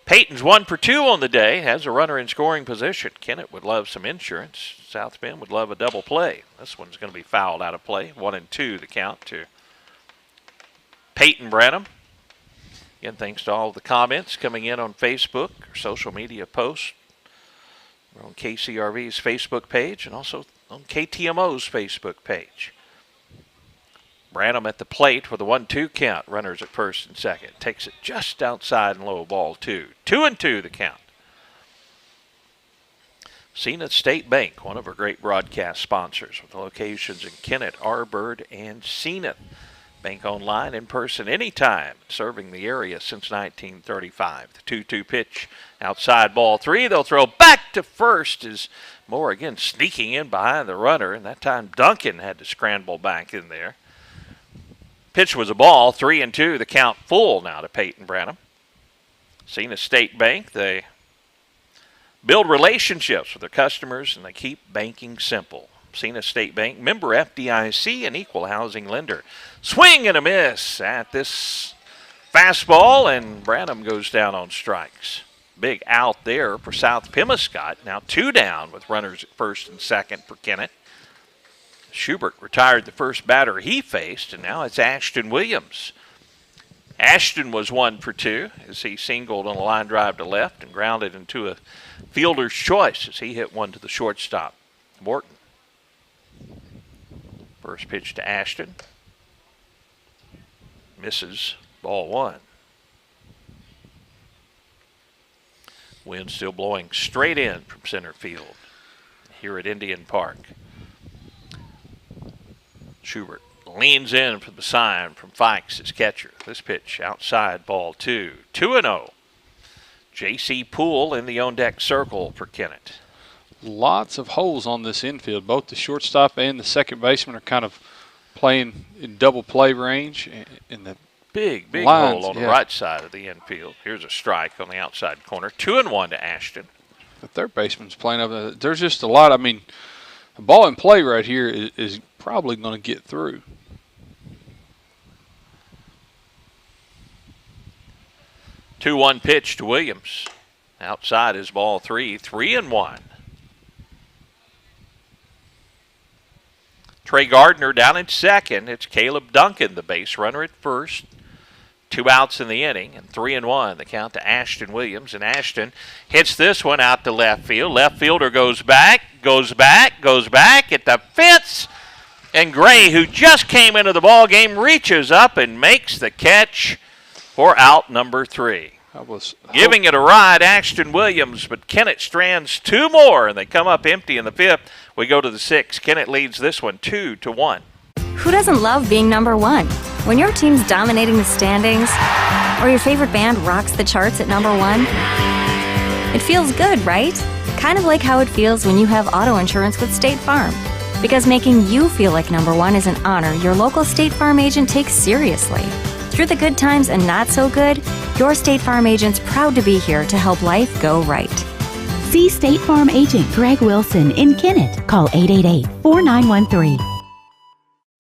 Peyton's 1 for 2 on the day, has a runner in scoring position. Kennett would love some insurance. South Bend would love a double play. This one's going to be fouled out of play. 1-2 the count to Peyton Branham. Again, thanks to all the comments coming in on Facebook or social media posts. We're on KCRV's Facebook page and also on KTMO's Facebook page. Branham at the plate for the 1-2 count. Runners at first and second. Takes it just outside and low, ball 2. 2-2 the count. Zenith State Bank, one of our great broadcast sponsors with locations in Kennett, Arbird, and Zenith. Bank online, in person, anytime, serving the area since 1935. The 2-2 pitch outside, ball 3. They'll throw back to first as Moore again sneaking in behind the runner, and that time Duncan had to scramble back in there. Pitch was a ball, 3-2. The count full now to Peyton Branham. Zenith State Bank, they build relationships with their customers and they keep banking simple. Zenith State Bank, member FDIC, and equal housing lender. Swing and a miss at this fastball, and Branham goes down on strikes. Big out there for South Pemiscot. Now 2 down with runners at first and second for Kennett. Schubert retired the first batter he faced, and now it's Ashton Williams. Ashton was 1 for 2 as he singled on a line drive to left and grounded into a fielder's choice as he hit one to the shortstop, Morton. First pitch to Ashton. Misses, ball 1. Wind still blowing straight in from center field here at Indian Park. Schubert leans in for the sign from Fikes, his catcher. This pitch outside, ball 2. 2-0. J.C. Poole in the on-deck circle for Kennett. Lots of holes on this infield. Both the shortstop and the second baseman are kind of playing in double play range. In the big lines, hole on the right side of the infield. Here's a strike on the outside corner. 2-1 to Ashton. The third baseman's playing up there. There's just a lot. I mean, a ball in play right here is probably going to get through. Two 2-1 pitch to Williams. Outside is ball 3. 3-1. Trey Gardner down in second. It's Caleb Duncan, the base runner at first. 2 outs in the inning, and 3-1. The count to Ashton Williams, and Ashton hits this one out to left field. Left fielder goes back at the fence, and Gray, who just came into the ball game, reaches up and makes the catch for out number 3. Giving it a ride, Ashton Williams, but Kennett strands 2 more, and they come up empty in the 5th. We go to the 6th. Kennett leads this one 2-1. Who doesn't love being number 1? When your team's dominating the standings, or your favorite band rocks the charts at number 1, it feels good, right? Kind of like how it feels when you have auto insurance with State Farm. Because making you feel like number 1 is an honor your local State Farm agent takes seriously. Through the good times and not so good, your State Farm agent's proud to be here to help life go right. See State Farm agent Greg Wilson in Kennett. Call 888-4913.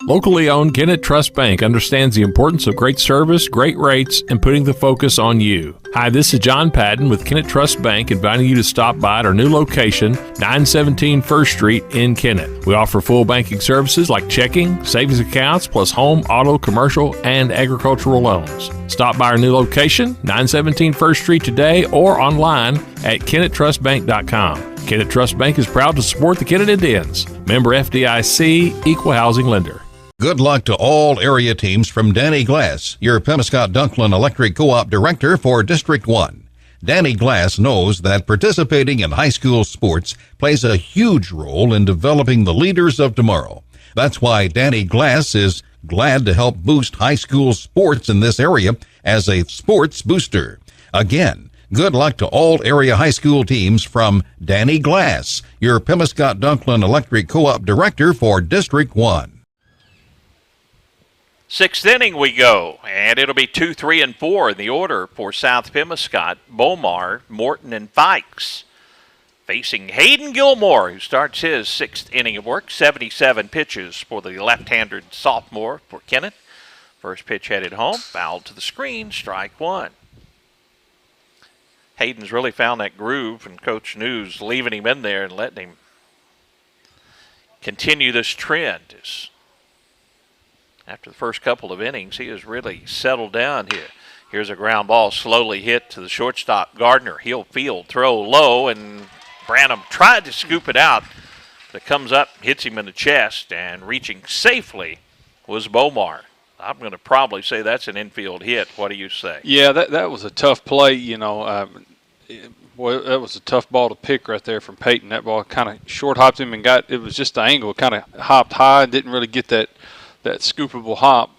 Locally owned Kennett Trust Bank understands the importance of great service, great rates, and putting the focus on you. Hi, this is John Patton with Kennett Trust Bank, inviting you to stop by at our new location, 917 First Street in Kennett. We offer full banking services like checking, savings accounts, plus home, auto, commercial, and agricultural loans. Stop by our new location, 917 First Street today, or online at KennettTrustBank.com. Kennett Trust Bank is proud to support the Kennett Indians. Member FDIC, Equal Housing Lender. Good luck to all area teams from Danny Glass, your Pemiscot-Dunklin Electric Co-op Director for District 1. Danny Glass knows that participating in high school sports plays a huge role in developing the leaders of tomorrow. That's why Danny Glass is glad to help boost high school sports in this area as a sports booster. Again, good luck to all area high school teams from Danny Glass, your Pemiscot-Dunklin Electric Co-op Director for District 1. Sixth inning we go, and it'll be 2, 3, and 4 in the order for South Pemiscot, Bomar, Morton, and Fikes. Facing Hayden Gilmore, who starts his sixth inning of work. 77 pitches for the left-handed sophomore for Kennett. First pitch headed home, fouled to the screen, strike one. Hayden's really found that groove, and Coach News leaving him in there and letting him continue this trend. After the first couple of innings, he has really settled down here. Here's a ground ball slowly hit to the shortstop, Gardner. He'll field, throw low, and Branham tried to scoop it out. But it comes up, hits him in the chest, and reaching safely was Bomar. I'm going to probably say that's an infield hit. What do you say? Yeah, that was a tough play, that was a tough ball to pick right there from Peyton. That ball kind of short-hopped him and it was just the angle. Kind of hopped high, didn't really get that scoopable hop.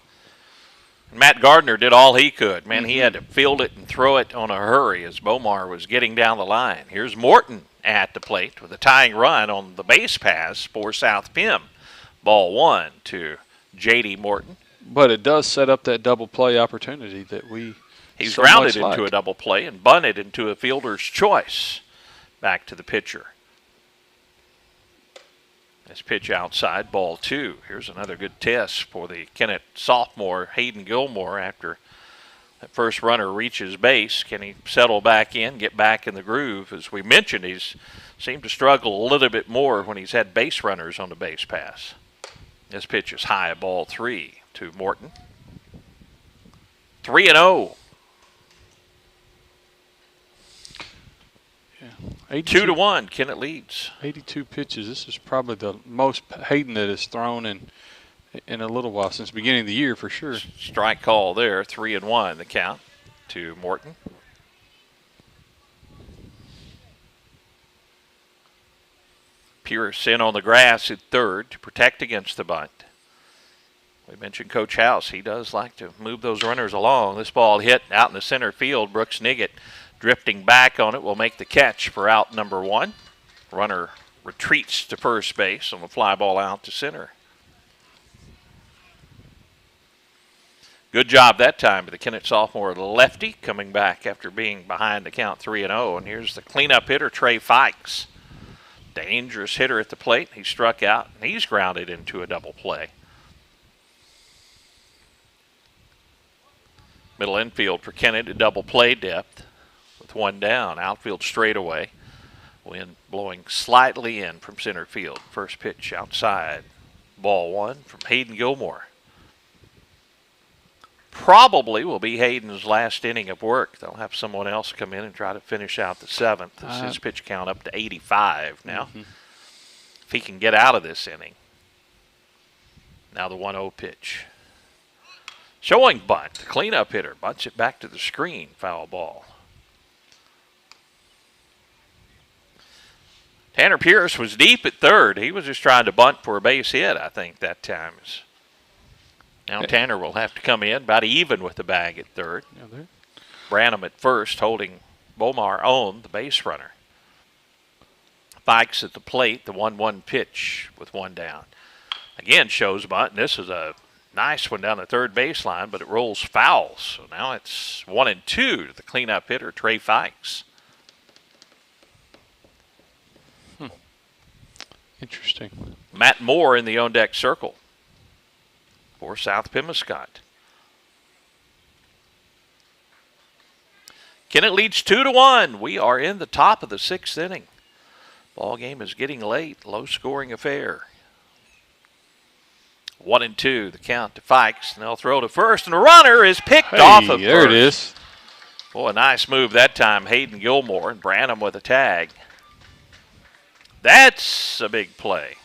Matt Gardner did all he could. Man, he had to field it and throw it on a hurry as Bomar was getting down the line. Here's Morton at the plate with a tying run on the base pass for South Pim. Ball one to J.D. Morton. But it does set up that double play opportunity that He's grounded into a double play and bunted into a fielder's choice. Back to the pitcher. This pitch outside, ball two. Here's another good test for the Kennett sophomore, Hayden Gilmore, after that first runner reaches base. Can he settle back in, get back in the groove? As we mentioned, he's seemed to struggle a little bit more when he's had base runners on the base pass. This pitch is high, ball three to Morton. 3-0. 2-1, Kennett leads. 82 pitches. This is probably the most Hayden that has thrown in a little while, since the beginning of the year for sure. Strike call there, 3-1 the count to Morton. Pierce in on the grass at third to protect against the bunt. We mentioned Coach House. He does like to move those runners along. This ball hit out in the center field. Brooks Niggett drifting back on it will make the catch for out number one. Runner retreats to first base on the fly ball out to center. Good job that time by the Kennett sophomore lefty, coming back after being behind the count 3-0. And here's the cleanup hitter, Trey Fikes. Dangerous hitter at the plate. He struck out, and he's grounded into a double play. Middle infield for Kennett, a double play depth. With one down, outfield straightaway. Wind blowing slightly in from center field. First pitch outside. Ball one from Hayden Gilmore. Probably will be Hayden's last inning of work. They'll have someone else come in and try to finish out the seventh. This is his pitch count up to 85 now. If he can get out of this inning. Now the 1-0 pitch. Showing bunt. The cleanup hitter bunts it back to the screen. Foul ball. Tanner Pierce was deep at third. He was just trying to bunt for a base hit, I think, that time. Now Tanner will have to come in about even with the bag at third. Branham at first, holding Bomar on the base runner. Fikes at the plate, the 1-1 pitch with one down. Again, shows bunt. This is a nice one down the third baseline, but it rolls foul. So now it's 1-2 to the cleanup hitter, Trey Fikes. Interesting. Matt Moore in the on-deck circle for South Pemiscot. Kennett leads 2-1. We are in the top of the sixth inning. Ball game is getting late. Low-scoring affair. 1-2, the count to Fikes, and they'll throw to first, and the runner is picked off of there first. It is. Boy, a nice move that time. Hayden Gilmore and Branham with a tag. That's a big play.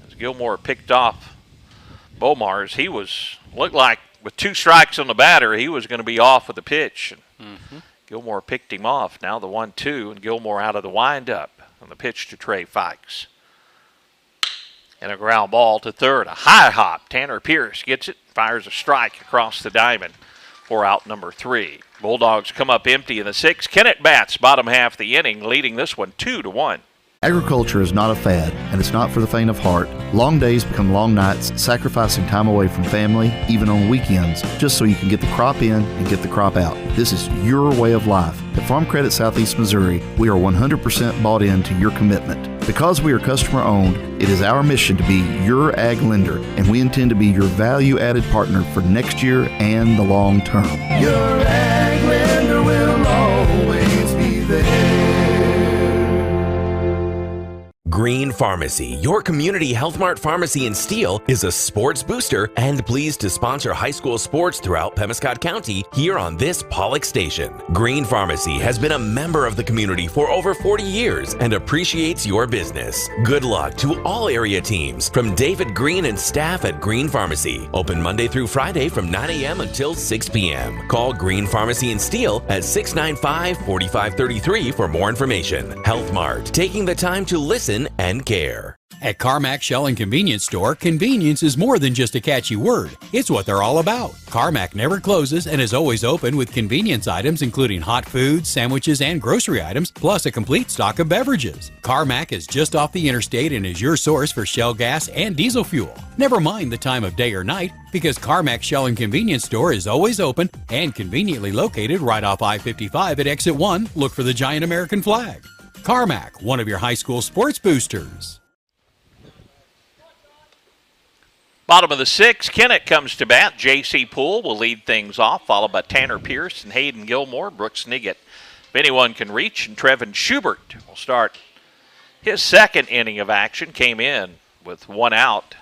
As Gilmore picked off Bomars, he looked like with 2 strikes on the batter, he was going to be off with the pitch. Gilmore picked him off. Now the 1-2, and Gilmore out of the windup on the pitch to Trey Fikes. And a ground ball to third. A high hop. Tanner Pierce gets it, fires a strike across the diamond for out number 3. Bulldogs come up empty in the 6th. Kennett bats bottom half of the inning, leading this one 2-1. Agriculture is not a fad, and it's not for the faint of heart. Long days become long nights, sacrificing time away from family, even on weekends, just so you can get the crop in and get the crop out. This is your way of life. At Farm Credit Southeast Missouri, we are 100% bought into your commitment. Because we are customer-owned, it is our mission to be your ag lender, and we intend to be your value-added partner for next year and the long term. Your ag lender will always be there. Green Pharmacy, your community Health Mart pharmacy in Steele, is a sports booster and pleased to sponsor high school sports throughout Pemiscot County here on this Pollock station. Green Pharmacy has been a member of the community for over 40 years and appreciates your business. Good luck to all area teams from David Green and staff at Green Pharmacy. Open Monday through Friday from 9 a.m. until 6 p.m. Call Green Pharmacy in Steele at 695-4533 for more information. Health Mart, taking the time to listen and care. At Carmack Shell and Convenience Store, convenience is more than just a catchy word. It's what they're all about. Carmack never closes and is always open with convenience items including hot foods, sandwiches, and grocery items, plus a complete stock of beverages. Carmack is just off the interstate and is your source for Shell gas and diesel fuel. Never mind the time of day or night, because Carmack Shell and Convenience Store is always open and conveniently located right off I-55 at Exit 1. Look for the giant American flag. Carmack, one of your high school sports boosters. Bottom of the 6th, Kennett comes to bat. J.C. Poole will lead things off, followed by Tanner Pierce and Hayden Gilmore. Brooks Niggett, if anyone can reach, and Trevin Schubert will start his 2nd inning of action. Came in with 1 out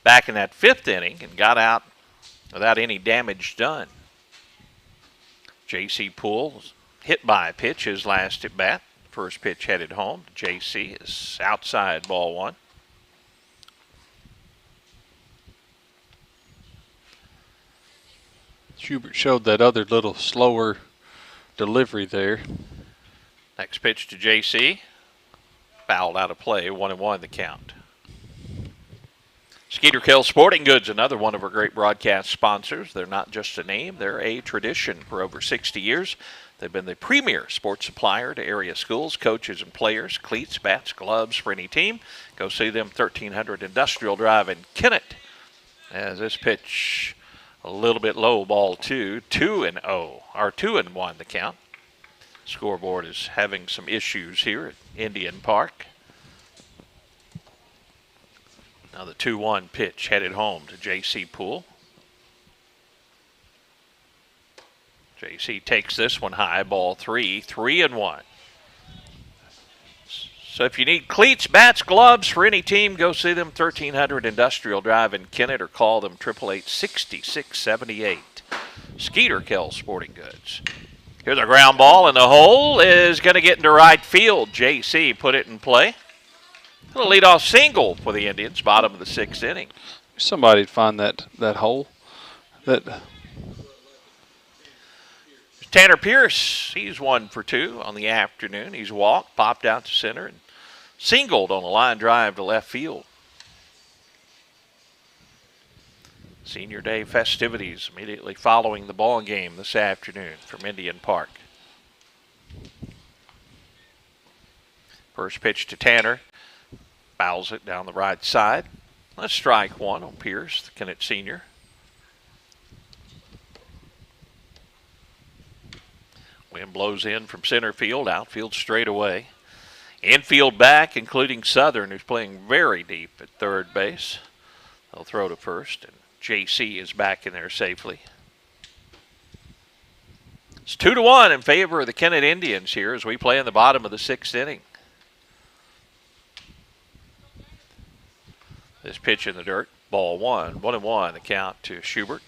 back in that 5th inning and got out without any damage done. J.C. Poole was hit by a pitch his last at bat. First pitch headed home. J.C. is outside, ball 1. Schubert showed that other little slower delivery there. Next pitch to J.C. Fouled out of play, 1-1 the count. Skeeter Kill Sporting Goods, another one of our great broadcast sponsors. They're not just a name, they're a tradition. For over 60 years, they've been the premier sports supplier to area schools, coaches, and players. Cleats, bats, gloves for any team. Go see them, 1300 Industrial Drive in Kennett. As this pitch a little bit low, ball 2, 2-0, or 2-1 the count. Scoreboard is having some issues here at Indian Park. Now the 2-1 pitch headed home to J.C. Poole. J.C. takes this one high, ball 3, 3-1. So if you need cleats, bats, gloves for any team, go see them, 1300 Industrial Drive in Kennett, or call them 888-6678. Skeeter Kell Sporting Goods. Here's a ground ball, and the hole is going to get into right field. J.C. put it in play. A leadoff single for the Indians, bottom of the 6th inning. Somebody'd find that hole. Tanner Pierce, he's 1 for 2 on the afternoon. He's walked, popped out to center, and singled on a line drive to left field. Senior Day festivities immediately following the ball game this afternoon from Indian Park. First pitch to Tanner. Fouls it down the right side. Let's strike 1 on Pierce, the Kennett senior. Wind blows in from center field, outfield straight away. Infield back, including Southern, who's playing very deep at third base. They'll throw to first, and J.C. is back in there safely. It's 2-1 in favor of the Kennett Indians here as we play in the bottom of the 6th inning. This pitch in the dirt, ball 1, 1-1 the count to Schubert.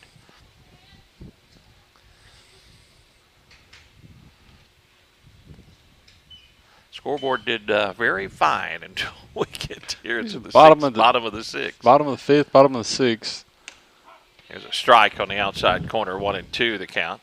Scoreboard did very fine until we get here to the bottom sixth, of the bottom of the sixth. Bottom of the fifth, bottom of the sixth. There's a strike on the outside corner, 1-2 the count.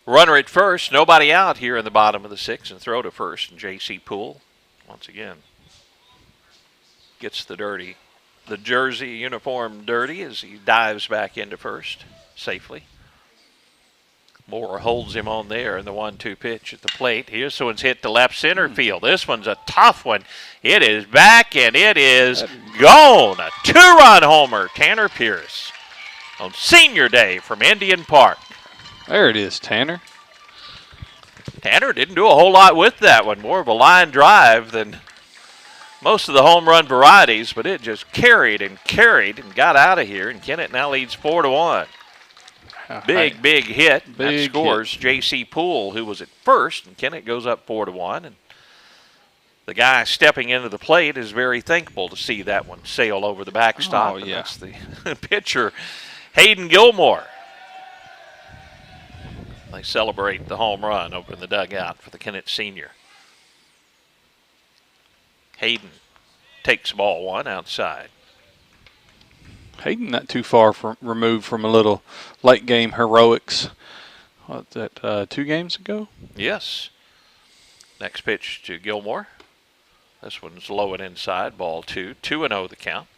Runner at first, nobody out here in the bottom of the sixth, and throw to first. And J.C. Poole, once again, gets the jersey uniform dirty as he dives back into first safely. Moore holds him on there in the 1-2 pitch at the plate. This one's hit to left center field. This one's a tough one. It is back, and it is gone. A 2-run homer, Tanner Pierce, on senior day from Indian Park. There it is, Tanner. Tanner didn't do a whole lot with that one. More of a line drive than most of the home run varieties, but it just carried and got out of here, and Kennett now leads 4-1. Big hit. That scores J.C. Poole, who was at first, and Kennett goes up 4-1. And the guy stepping into the plate is very thankful to see that one sail over the backstop. Oh, yeah. And that's the pitcher, Hayden Gilmore. They celebrate the home run over in the dugout for the Kennett senior. Hayden takes ball one outside. Hayden not too far removed from a little late game heroics. What's that, 2 games ago? Yes. Next pitch to Gilmore. This one's low and inside, ball 2. 2-0 the count.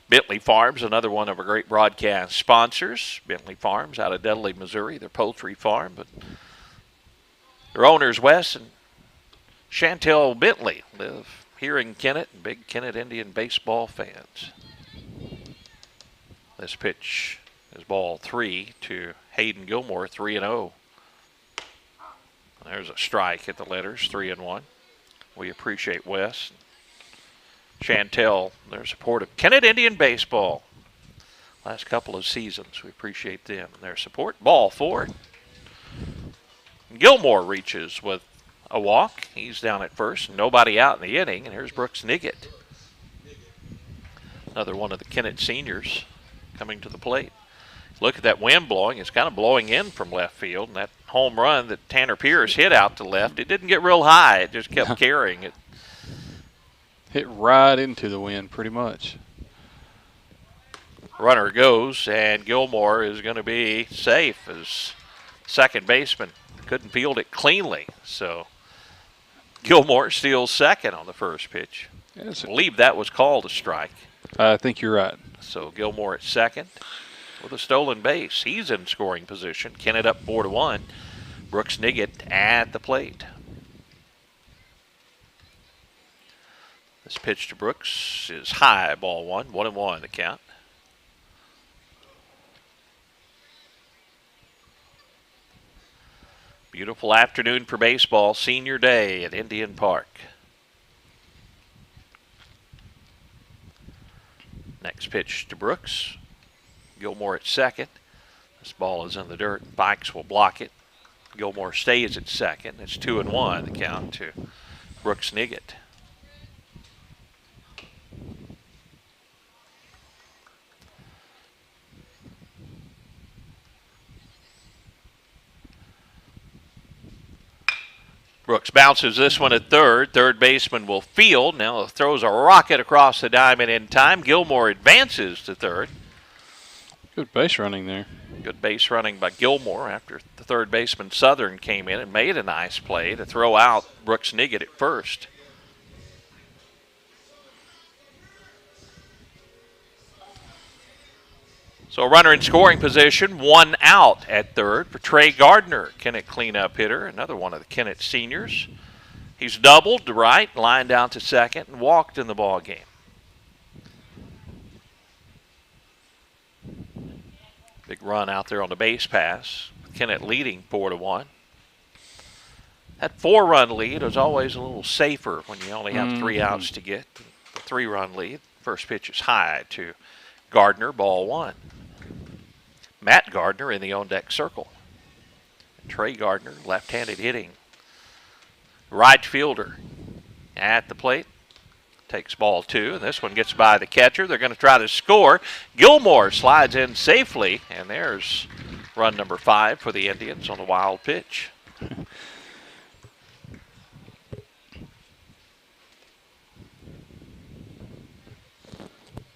Bentley Farms, another one of our great broadcast sponsors. Bentley Farms out of Dudley, Missouri. Their poultry farm, but their owners, Wes and Chantel Bentley, live here in Kennett, and big Kennett Indian baseball fans. This pitch is ball 3 to Hayden Gilmore, 3-0. There's a strike at the letters, 3-1. We appreciate Wes Chantel, their support of Kennett Indian baseball. Last couple of seasons, we appreciate them and their support. Ball 4. Gilmore reaches with a walk. He's down at first. Nobody out in the inning, and here's Brooks Niggett. Another one of the Kennett seniors coming to the plate. Look at that wind blowing. It's kind of blowing in from left field, and that home run that Tanner Pierce hit out to left, it didn't get real high. It just kept carrying it. Hit right into the wind, pretty much. Runner goes, and Gilmore is going to be safe as second baseman couldn't field it cleanly. So Gilmore steals second on the first pitch. Yes. I believe that was called a strike. I think you're right. So Gilmore at second with a stolen base. He's in scoring position. Kennett up 4-1. Brooks Niggett at the plate. This pitch to Brooks is high, ball 1. 1-1 the count. Beautiful afternoon for baseball, senior day at Indian Park. Next pitch to Brooks. Gilmore at second. This ball is in the dirt. Bikes will block it. Gilmore stays at second. It's 2-1 the count to Brooks Niggett. Brooks bounces this one at third. Third baseman will field. Now throws a rocket across the diamond in time. Gilmore advances to third. Good base running there. Good base running by Gilmore after the third baseman Southern came in and made a nice play to throw out Brooks Niggett at first. So a runner in scoring position, 1 out at third for Trey Gardner, Kennett cleanup hitter, another one of the Kennett seniors. He's doubled to right, lined out to second, and walked in the ball game. Big run out there on the base pass. Kennett leading 4-1. That 4-run lead is always a little safer when you only have 3 outs to get. The 3-run lead. First pitch is high to Gardner, ball 1. Matt Gardner in the on-deck circle. Trey Gardner, left-handed hitting right fielder at the plate. takes ball 2, and this one gets by the catcher. They're going to try to score. Gilmore slides in safely, and there's run number 5 for the Indians on a wild pitch.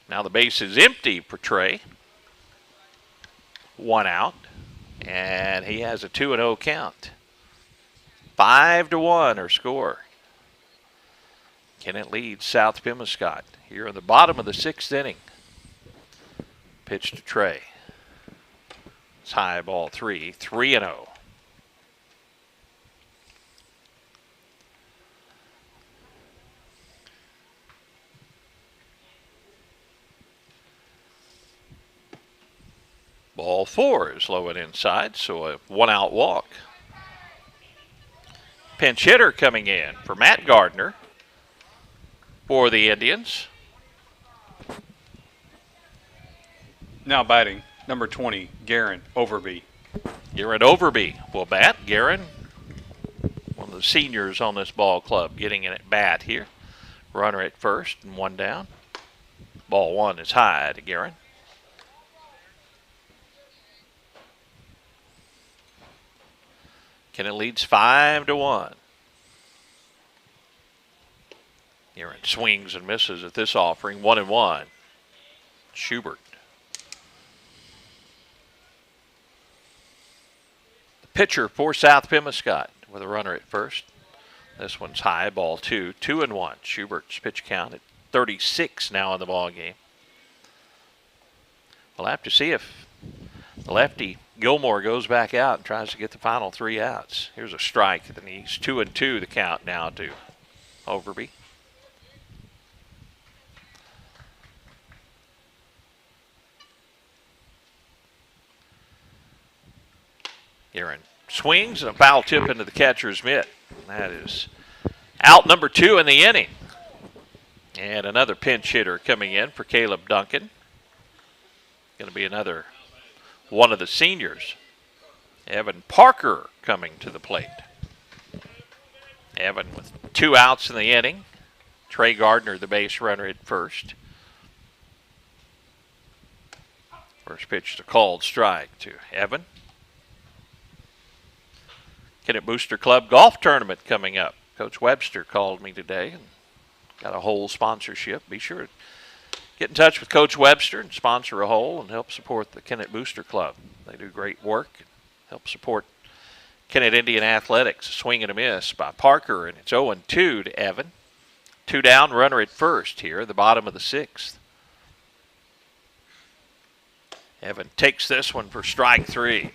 Now the base is empty for Trey. 1 out, and he has a 2-0 count. 5-1 our score. Kennett leads South Pemiscot here in the bottom of the 6th inning. Pitch to Trey. It's high, ball 3, 3-0. Ball 4 is low and inside, so a 1-out walk. Pinch hitter coming in for Matt Gardner for the Indians. Now batting, number 20, Garen Overby. Garen Overby will bat. Garen, one of the seniors on this ball club, getting in at bat here. Runner at first and 1 down. Ball 1 is high to Garen. Kennett leads 5-1. Garen swings and misses at this offering. 1-1. Schubert. The pitcher for South Pemiscot with a runner at first. This one's high, ball 2, 2-1. Schubert's pitch count at 36 now in the ball game. We'll have to see if the lefty Gilmore goes back out and tries to get the final 3 outs. Here's a strike at the knees. 2-2 the count now to Overby. Aaron swings and a foul tip into the catcher's mitt. That is out number 2 in the inning. And another pinch hitter coming in for Caleb Duncan. Going to be another one of the seniors. Evan Parker coming to the plate. Evan with 2 outs in the inning. Trey Gardner, the base runner, at first. First pitch is a called strike to Evan. Kennett Booster Club Golf Tournament coming up. Coach Webster called me today and got a whole sponsorship. Be sure to get in touch with Coach Webster and sponsor a hole and help support the Kennett Booster Club. They do great work and help support Kennett Indian Athletics. A swing and a miss by Parker, and it's 0-2 to Evan. 2 down, runner at first here, the bottom of the 6th. Evan takes this one for strike 3.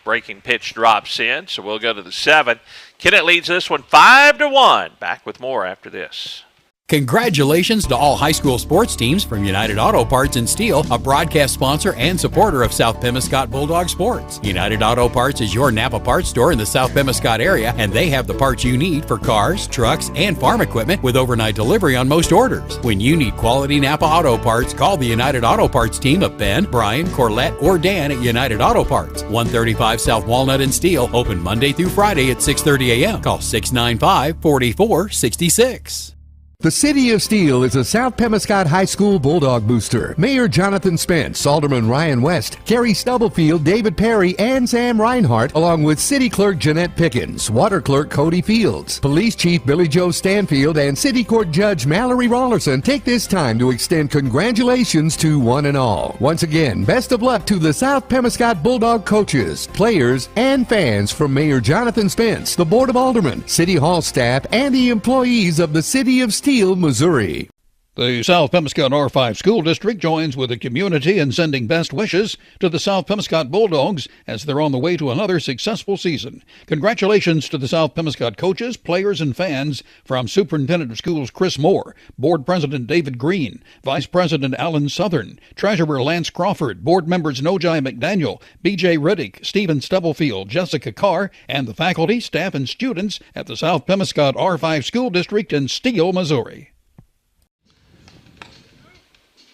Breaking pitch drops in, so we'll go to the 7th. Kennett leads this one 5-1. Back with more after this. Congratulations to all high school sports teams from United Auto Parts and Steel, a broadcast sponsor and supporter of South Pemiscot Bulldog Sports. United Auto Parts is your Napa parts store in the South Pemiscot area, and they have the parts you need for cars, trucks, and farm equipment with overnight delivery on most orders. When you need quality Napa Auto Parts, call the United Auto Parts team of Ben, Brian, Corlette, or Dan at United Auto Parts. 135 South Walnut and Steel, open Monday through Friday at 6:30 a.m. Call 695-4466. The City of Steel is a South Pemiscot High School Bulldog booster. Mayor Jonathan Spence, Alderman Ryan West, Kerry Stubblefield, David Perry, and Sam Reinhart, along with City Clerk Jeanette Pickens, Water Clerk Cody Fields, Police Chief Billy Joe Stanfield, and City Court Judge Mallory Rollerson take this time to extend congratulations to one and all. Once again, best of luck to the South Pemiscot Bulldog coaches, players, and fans from Mayor Jonathan Spence, the Board of Aldermen, City Hall staff, and the employees of the City of Steel, Missouri. The South Pemiscot R5 School District joins with the community in sending best wishes to the South Pemiscot Bulldogs as they're on the way to another successful season. Congratulations to the South Pemiscot coaches, players, and fans from Superintendent of Schools Chris Moore, Board President David Green, Vice President Alan Southern, Treasurer Lance Crawford, Board members Nojai McDaniel, B.J. Riddick, Stephen Stubblefield, Jessica Carr, and the faculty, staff, and students at the South Pemiscot R5 School District in Steele, Missouri.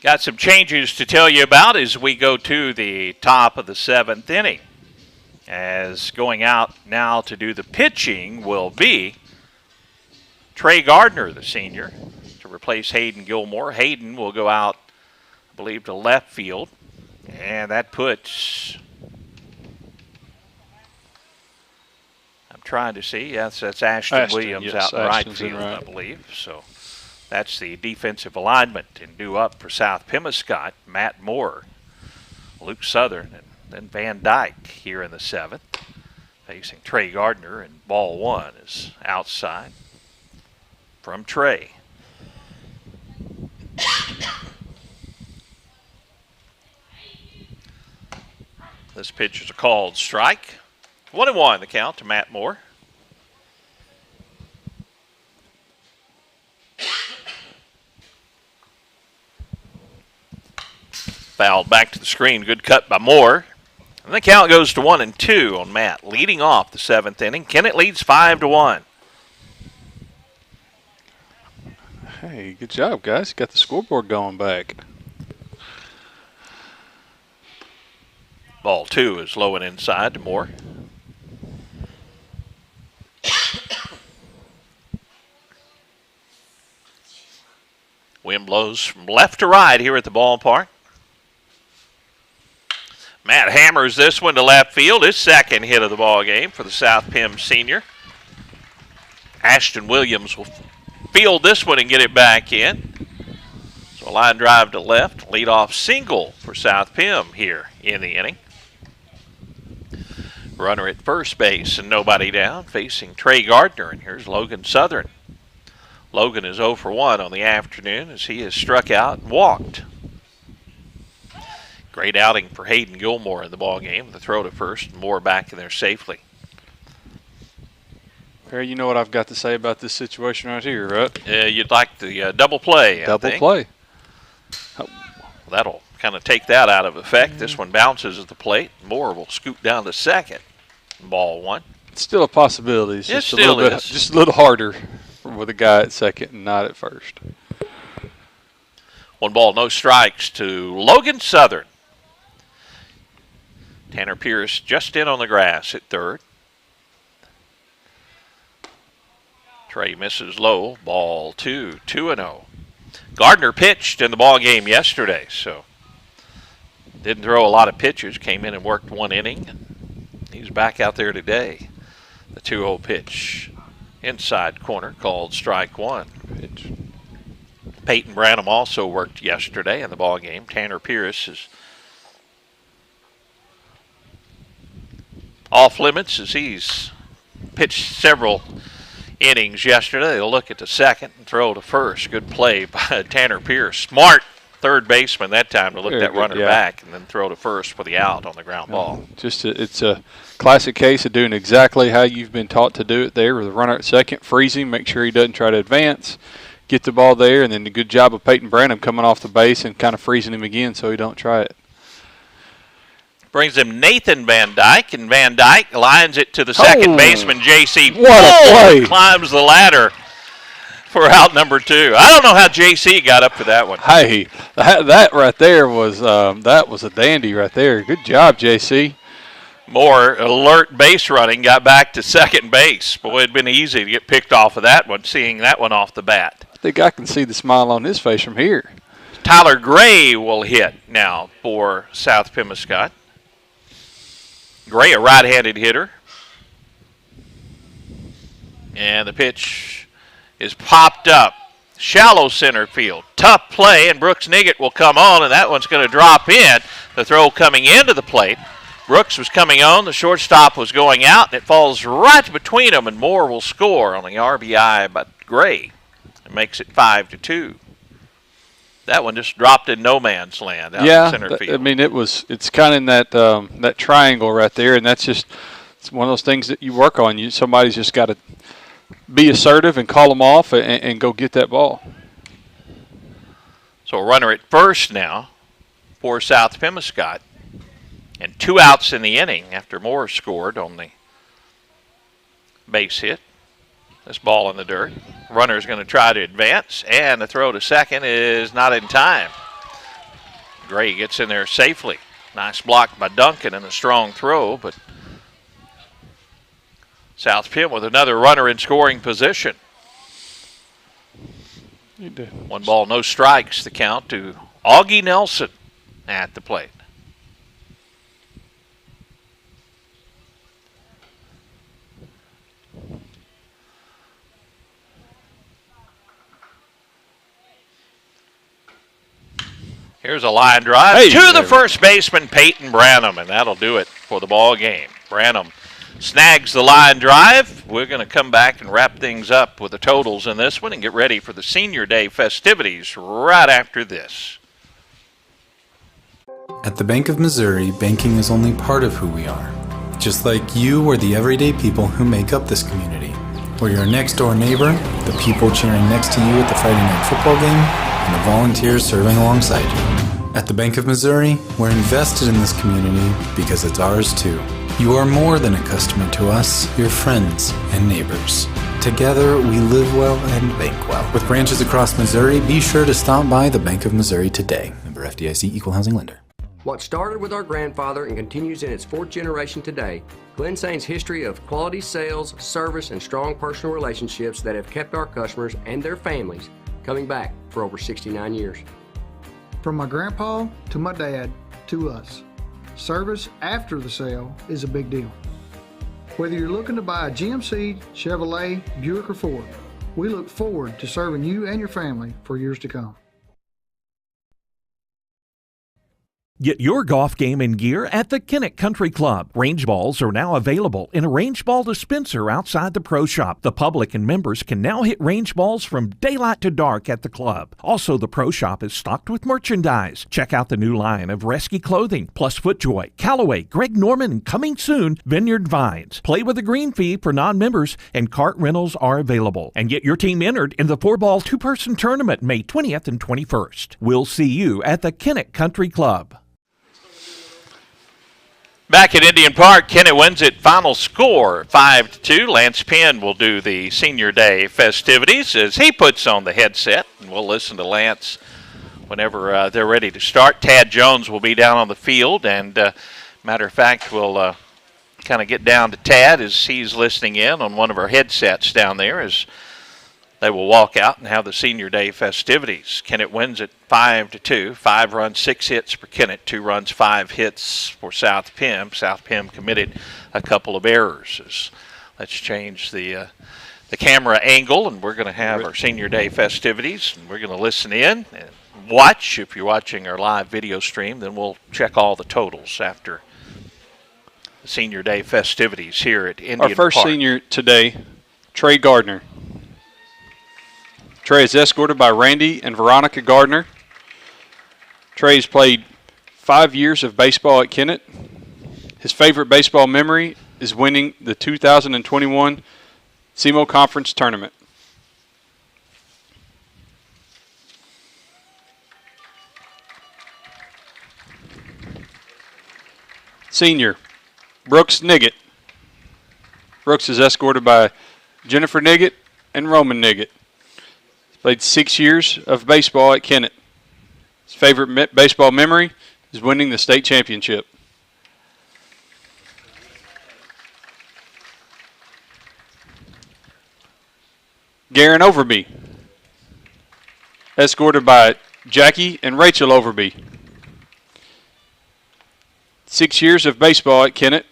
Got some changes to tell you about as we go to the top of the 7th inning. As going out now to do the pitching will be Trey Gardner, the senior, to replace Hayden Gilmore. Hayden will go out, I believe, to left field. And that puts, I'm trying to see, yes, that's Ashton Williams, yes, out in right field, I believe. So that's the defensive alignment. And due up for South Pemiscot, Matt Moore, Luke Southern, and then Van Dyke here in the 7th. Facing Trey Gardner, and ball 1 is outside from Trey. This pitch is a called strike. 1-1 the count to Matt Moore. Fouled back to the screen. Good cut by Moore. And the count goes to 1-2 on Matt, leading off the 7th inning. Kennett leads 5-1. Hey, good job, guys. Got the scoreboard going back. Ball 2 is low and inside to Moore. Wind blows from left to right here at the ballpark. Matt hammers this one to left field. His second hit of the ball game for the South Pim senior. Ashton Williams will field this one and get it back in. So a line drive to left. Leadoff single for South Pim here in the inning. Runner at first base and nobody down, facing Trey Gardner. And here's Logan Southern. Logan is 0 for 1 on the afternoon as he has struck out and walked. Great outing for Hayden Gilmore in the ball game. The throw to first, and Moore back in there safely. Perry, you know what I've got to say about this situation right here, right? You'd like the double play, Double play. That'll kind of take that out of effect. This one bounces at the plate. Moore will scoot down to second. Ball 1. It's still a possibility. It's just still a little bit, just a little harder with a guy at second and not at first. 1 ball, no strikes to Logan Southern. Tanner Pierce just in on the grass at third. Trey misses low. Ball 2, 2-0. Gardner pitched in the ball game yesterday, so didn't throw a lot of pitches. Came in and worked 1 inning. He's back out there today. The 2-0 pitch, inside corner, called strike 1. Pitch. Peyton Branham also worked yesterday in the ball game. Tanner Pierce is off limits as he's pitched several innings yesterday. They'll look at the second and throw to first. Good play by Tanner Pierce. Smart third baseman that time to look that runner back and then throw to first for the out on the ground ball. It's a classic case of doing exactly how you've been taught to do it there with the runner at second, freeze him, make sure he doesn't try to advance, get the ball there, and then the good job of Peyton Branham coming off the base and kind of freezing him again so he don't try it. Brings him Nathan Van Dyke, and Van Dyke lines it to the second baseman, J.C. What a play. Climbs the ladder for out number 2. I don't know how J.C. got up for that one. Hey, that right there was that was a dandy right there. Good job, J.C. More alert base running, got back to second base. Boy, it'd been easy to get picked off of that one, seeing that one off the bat. I think I can see the smile on his face from here. Tyler Gray will hit now for South Pemiscot. Gray, a right-handed hitter. And the pitch is popped up. Shallow center field. Tough play, and Brooks Niggett will come on, and that one's going to drop in. The throw coming into the plate. Brooks was coming on. The shortstop was going out, and it falls right between them, and Moore will score on the RBI by Gray. It makes it 5-2. That one just dropped in no man's land out in center field. I mean, it's kind of in that triangle right there, and it's one of those things that you work on. Somebody's just got to be assertive and call them off and go get that ball. So a runner at first now for South Pemiscot, and 2 outs in the inning after Moore scored on the base hit. This ball in the dirt. Runner's going to try to advance, and the throw to second is not in time. Gray gets in there safely. Nice block by Duncan and a strong throw, but South Pim with another runner in scoring position. 1 ball, no strikes, the count to Augie Nelson at the plate. Here's a line drive to the first baseman, Peyton Branham, and that'll do it for the ball game. Branham snags the line drive. We're going to come back and wrap things up with the totals in this one and get ready for the Senior Day festivities right after this. At the Bank of Missouri, banking is only part of who we are. Just like you are the everyday people who make up this community. We're your next-door neighbor, the people cheering next to you at the Friday night football game, and the volunteers serving alongside you. At the Bank of Missouri, we're invested in this community because it's ours too. You are more than a customer to us, you're friends and neighbors. Together, we live well and bank well. With branches across Missouri, be sure to stop by the Bank of Missouri today. Member FDIC, Equal Housing Lender. What started with our grandfather and continues in its 4th generation today, Glen Saint's history of quality sales, service, and strong personal relationships that have kept our customers and their families coming back for over 69 years. From my grandpa to my dad to us, service after the sale is a big deal. Whether you're looking to buy a GMC, Chevrolet, Buick, or Ford, we look forward to serving you and your family for years to come. Get your golf game in gear at the Kennett Country Club. Range balls are now available in a range ball dispenser outside the pro shop. The public and members can now hit range balls from daylight to dark at the club. Also, the pro shop is stocked with merchandise. Check out the new line of Rescue clothing, plus FootJoy, Callaway, Greg Norman, and coming soon, Vineyard Vines. Play with a green fee for non-members, and cart rentals are available. And get your team entered in the 4-ball 2-person tournament May 20th and 21st. We'll see you at the Kennett Country Club. Back at Indian Park, Kennett wins it. Final score 5-2. Lance Penn will do the Senior Day festivities as he puts on the headset, and we'll listen to Lance whenever they're ready to start. Tad Jones will be down on the field, and matter of fact, we'll kind of get down to Tad as he's listening in on one of our headsets down there as they will walk out and have the Senior Day festivities. Kennett wins it 5-2. 5 runs, 6 hits for Kennett. 2 runs, 5 hits for South Pem. South Pem committed a couple of errors. Let's change the camera angle, and we're going to have our Senior Day festivities, and we're going to listen in and watch. If you're watching our live video stream, then we'll check all the totals after the Senior Day festivities here at Indian Park. Our first senior today, Trey Gardner. Trey is escorted by Randy and Veronica Gardner. Trey has played 5 years of baseball at Kennett. His favorite baseball memory is winning the 2021 SEMO Conference Tournament. Senior, Brooks Niggett. Brooks is escorted by Jennifer Niggett and Roman Niggett. Played 6 years of baseball at Kennett. His favorite baseball memory is winning the state championship. Garen Overby, escorted by Jackie and Rachel Overby. 6 years of baseball at Kennett.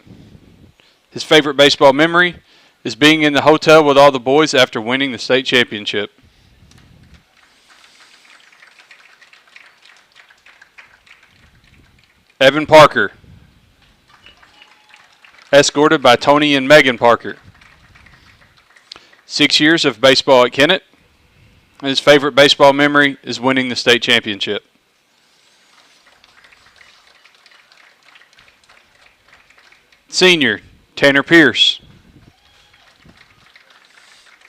His favorite baseball memory is being in the hotel with all the boys after winning the state championship. Evan Parker, escorted by Tony and Megan Parker. 6 years of baseball at Kennett. His favorite baseball memory is winning the state championship. Senior, Tanner Pierce,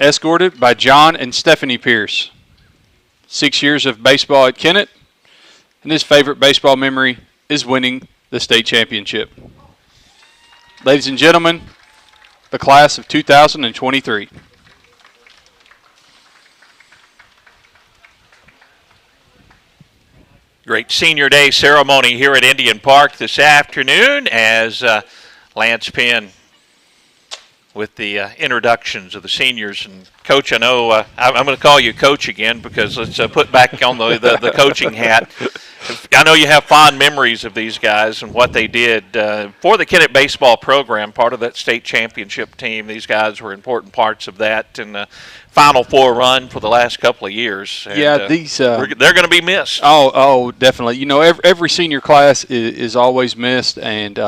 escorted by John and Stephanie Pierce. 6 years of baseball at Kennett, and his favorite baseball memory is winning the state championship. Ladies and gentlemen, the class of 2023. Great Senior Day ceremony here at Indian Park this afternoon as Lance Penn with the introductions of the seniors, and Coach, I know I'm going to call you Coach again because let's put back on the coaching hat. I know you have fond memories of these guys and what they did for the Kennett baseball program, part of that state championship team. These guys were important parts of that and the Final Four run for the last couple of years. And, they're going to be missed. Oh, definitely. You know, every senior class is always missed, and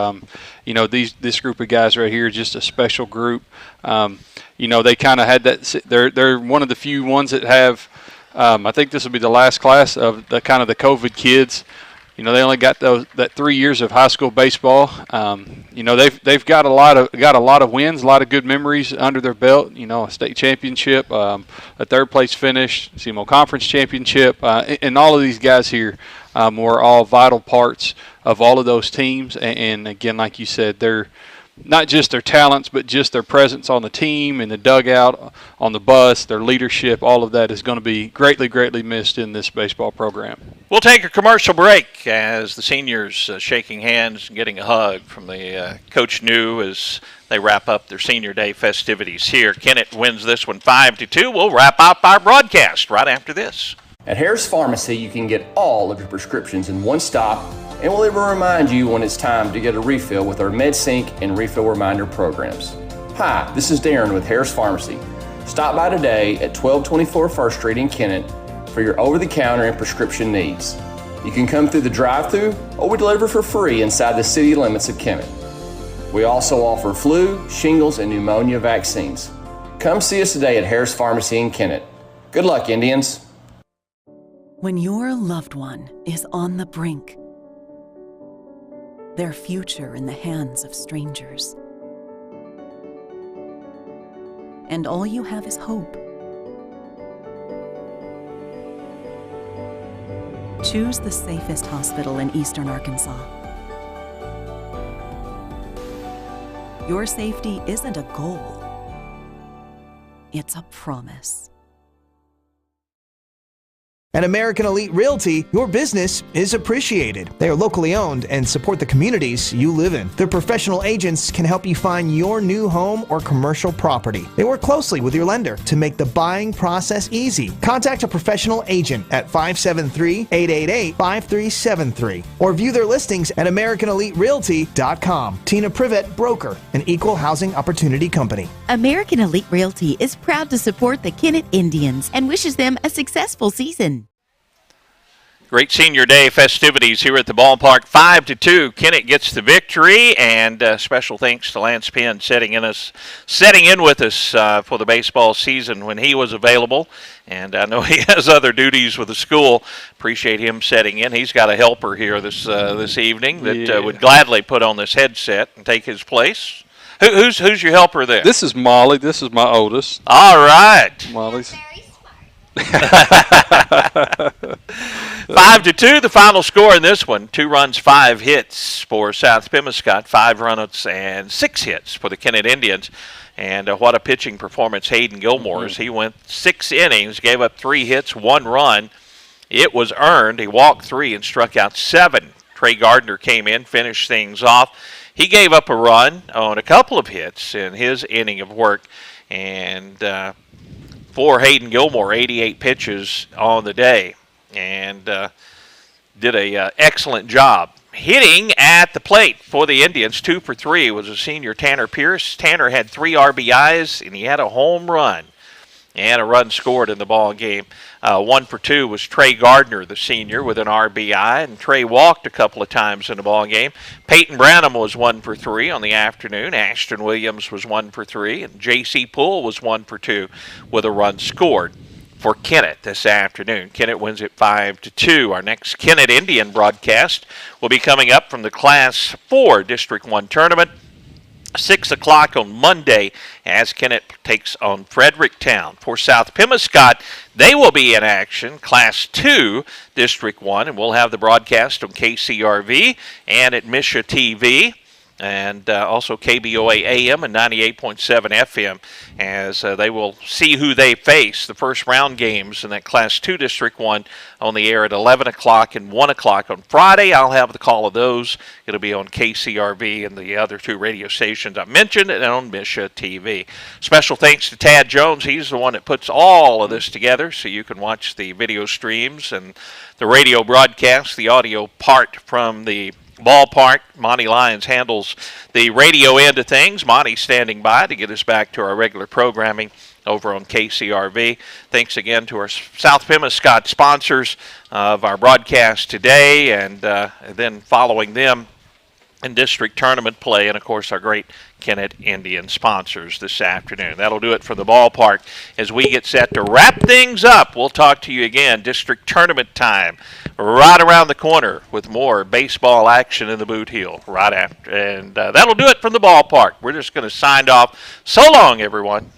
you know, this group of guys right here is just a special group. You know, they kind of had that. They're one of the few ones that have. I think this will be the last class of the kind of the COVID kids. You know, they only got that 3 years of high school baseball. You know, they've got a lot of wins, a lot of good memories under their belt. You know, a state championship, a third place finish, CMO conference championship, and all of these guys here were all vital parts of all of those teams. And again, like you said, they're not just their talents, but just their presence on the team, in the dugout, on the bus, their leadership, all of that is going to be greatly, greatly missed in this baseball program. We'll take a commercial break as the seniors shaking hands and getting a hug from the Coach New as they wrap up their senior day festivities here. Kennett wins this one 5-2. We'll wrap up our broadcast right after this. At Harris Pharmacy, you can get all of your prescriptions in one stop, and we'll even remind you when it's time to get a refill with our MedSync and Refill Reminder programs. Hi, this is Darren with Harris Pharmacy. Stop by today at 1224 First Street in Kennett for your over-the-counter and prescription needs. You can come through the drive-thru, or we deliver for free inside the city limits of Kennett. We also offer flu, shingles, and pneumonia vaccines. Come see us today at Harris Pharmacy in Kennett. Good luck, Indians. When your loved one is on the brink, their future in the hands of strangers, and all you have is hope, choose the safest hospital in Eastern Arkansas. Your safety isn't a goal, it's a promise. At American Elite Realty, your business is appreciated. They are locally owned and support the communities you live in. Their professional agents can help you find your new home or commercial property. They work closely with your lender to make the buying process easy. Contact a professional agent at 573-888-5373 or view their listings at AmericanEliteRealty.com. Tina Privet, broker, an equal housing opportunity company. American Elite Realty is proud to support the Kennett Indians and wishes them a successful season. Great senior day festivities here at the ballpark. 5-2. Kennett gets the victory, and special thanks to Lance Penn setting in with us for the baseball season when he was available. And I know he has other duties with the school. Appreciate him setting in. He's got a helper here this evening that would gladly put on this headset and take his place. Who's your helper there? This is Molly. This is my oldest. All right. Molly's. 5-2, the final score in this one. 2 runs, 5 hits for South Pemiscot, 5 runs and 6 hits for the Kennett Indians. And what a pitching performance Hayden Gilmore's. He went 6 innings, gave up 3 hits, 1 run. It was earned. He walked 3 and struck out 7. Trey Gardner came in, finished things off. He gave up a run on a couple of hits in his inning of work. And for Hayden Gilmore, 88 pitches on the day, and did a excellent job. Hitting at the plate for the Indians, 2 for 3, was a senior Tanner Pierce. Tanner had 3 RBIs, and he had a home run and a run scored in the ball game. 1 for 2 was Trey Gardner, the senior, with an RBI, and Trey walked a couple of times in the ball game. Peyton Branham was 1 for 3 on the afternoon. Ashton Williams was 1 for 3, and J.C. Poole was 1 for 2 with a run scored for Kennett this afternoon. Kennett wins it 5-2. Our next Kennett Indian broadcast will be coming up from the Class 4 District 1 tournament. 6 o'clock on Monday as Kennett takes on Fredericktown. For South Pemiscot, they will be in action, Class 2, District 1, and we'll have the broadcast on KCRV and at Misha TV. and also KBOA AM and 98.7 FM, as they will see who they face. The first round games in that Class 2 District 1 on the air at 11 o'clock and 1 o'clock on Friday. I'll have the call of those. It'll be on KCRV and the other 2 radio stations I mentioned, and on Misha TV. Special thanks to Tad Jones. He's the one that puts all of this together, so you can watch the video streams and the radio broadcast, the audio part from the ballpark. Monty Lyons handles the radio end of things. Monty's standing by to get us back to our regular programming over on KCRV. Thanks again to our South Pemiscot sponsors of our broadcast today, and then following them in district tournament play, and of course our great Kennett Indian sponsors this afternoon. That'll do it for the ballpark. As we get set to wrap things up, we'll talk to you again. District tournament time right around the corner with more baseball action in the Boot Heel right after. And that'll do it from the ballpark. We're just going to sign off. So long, everyone.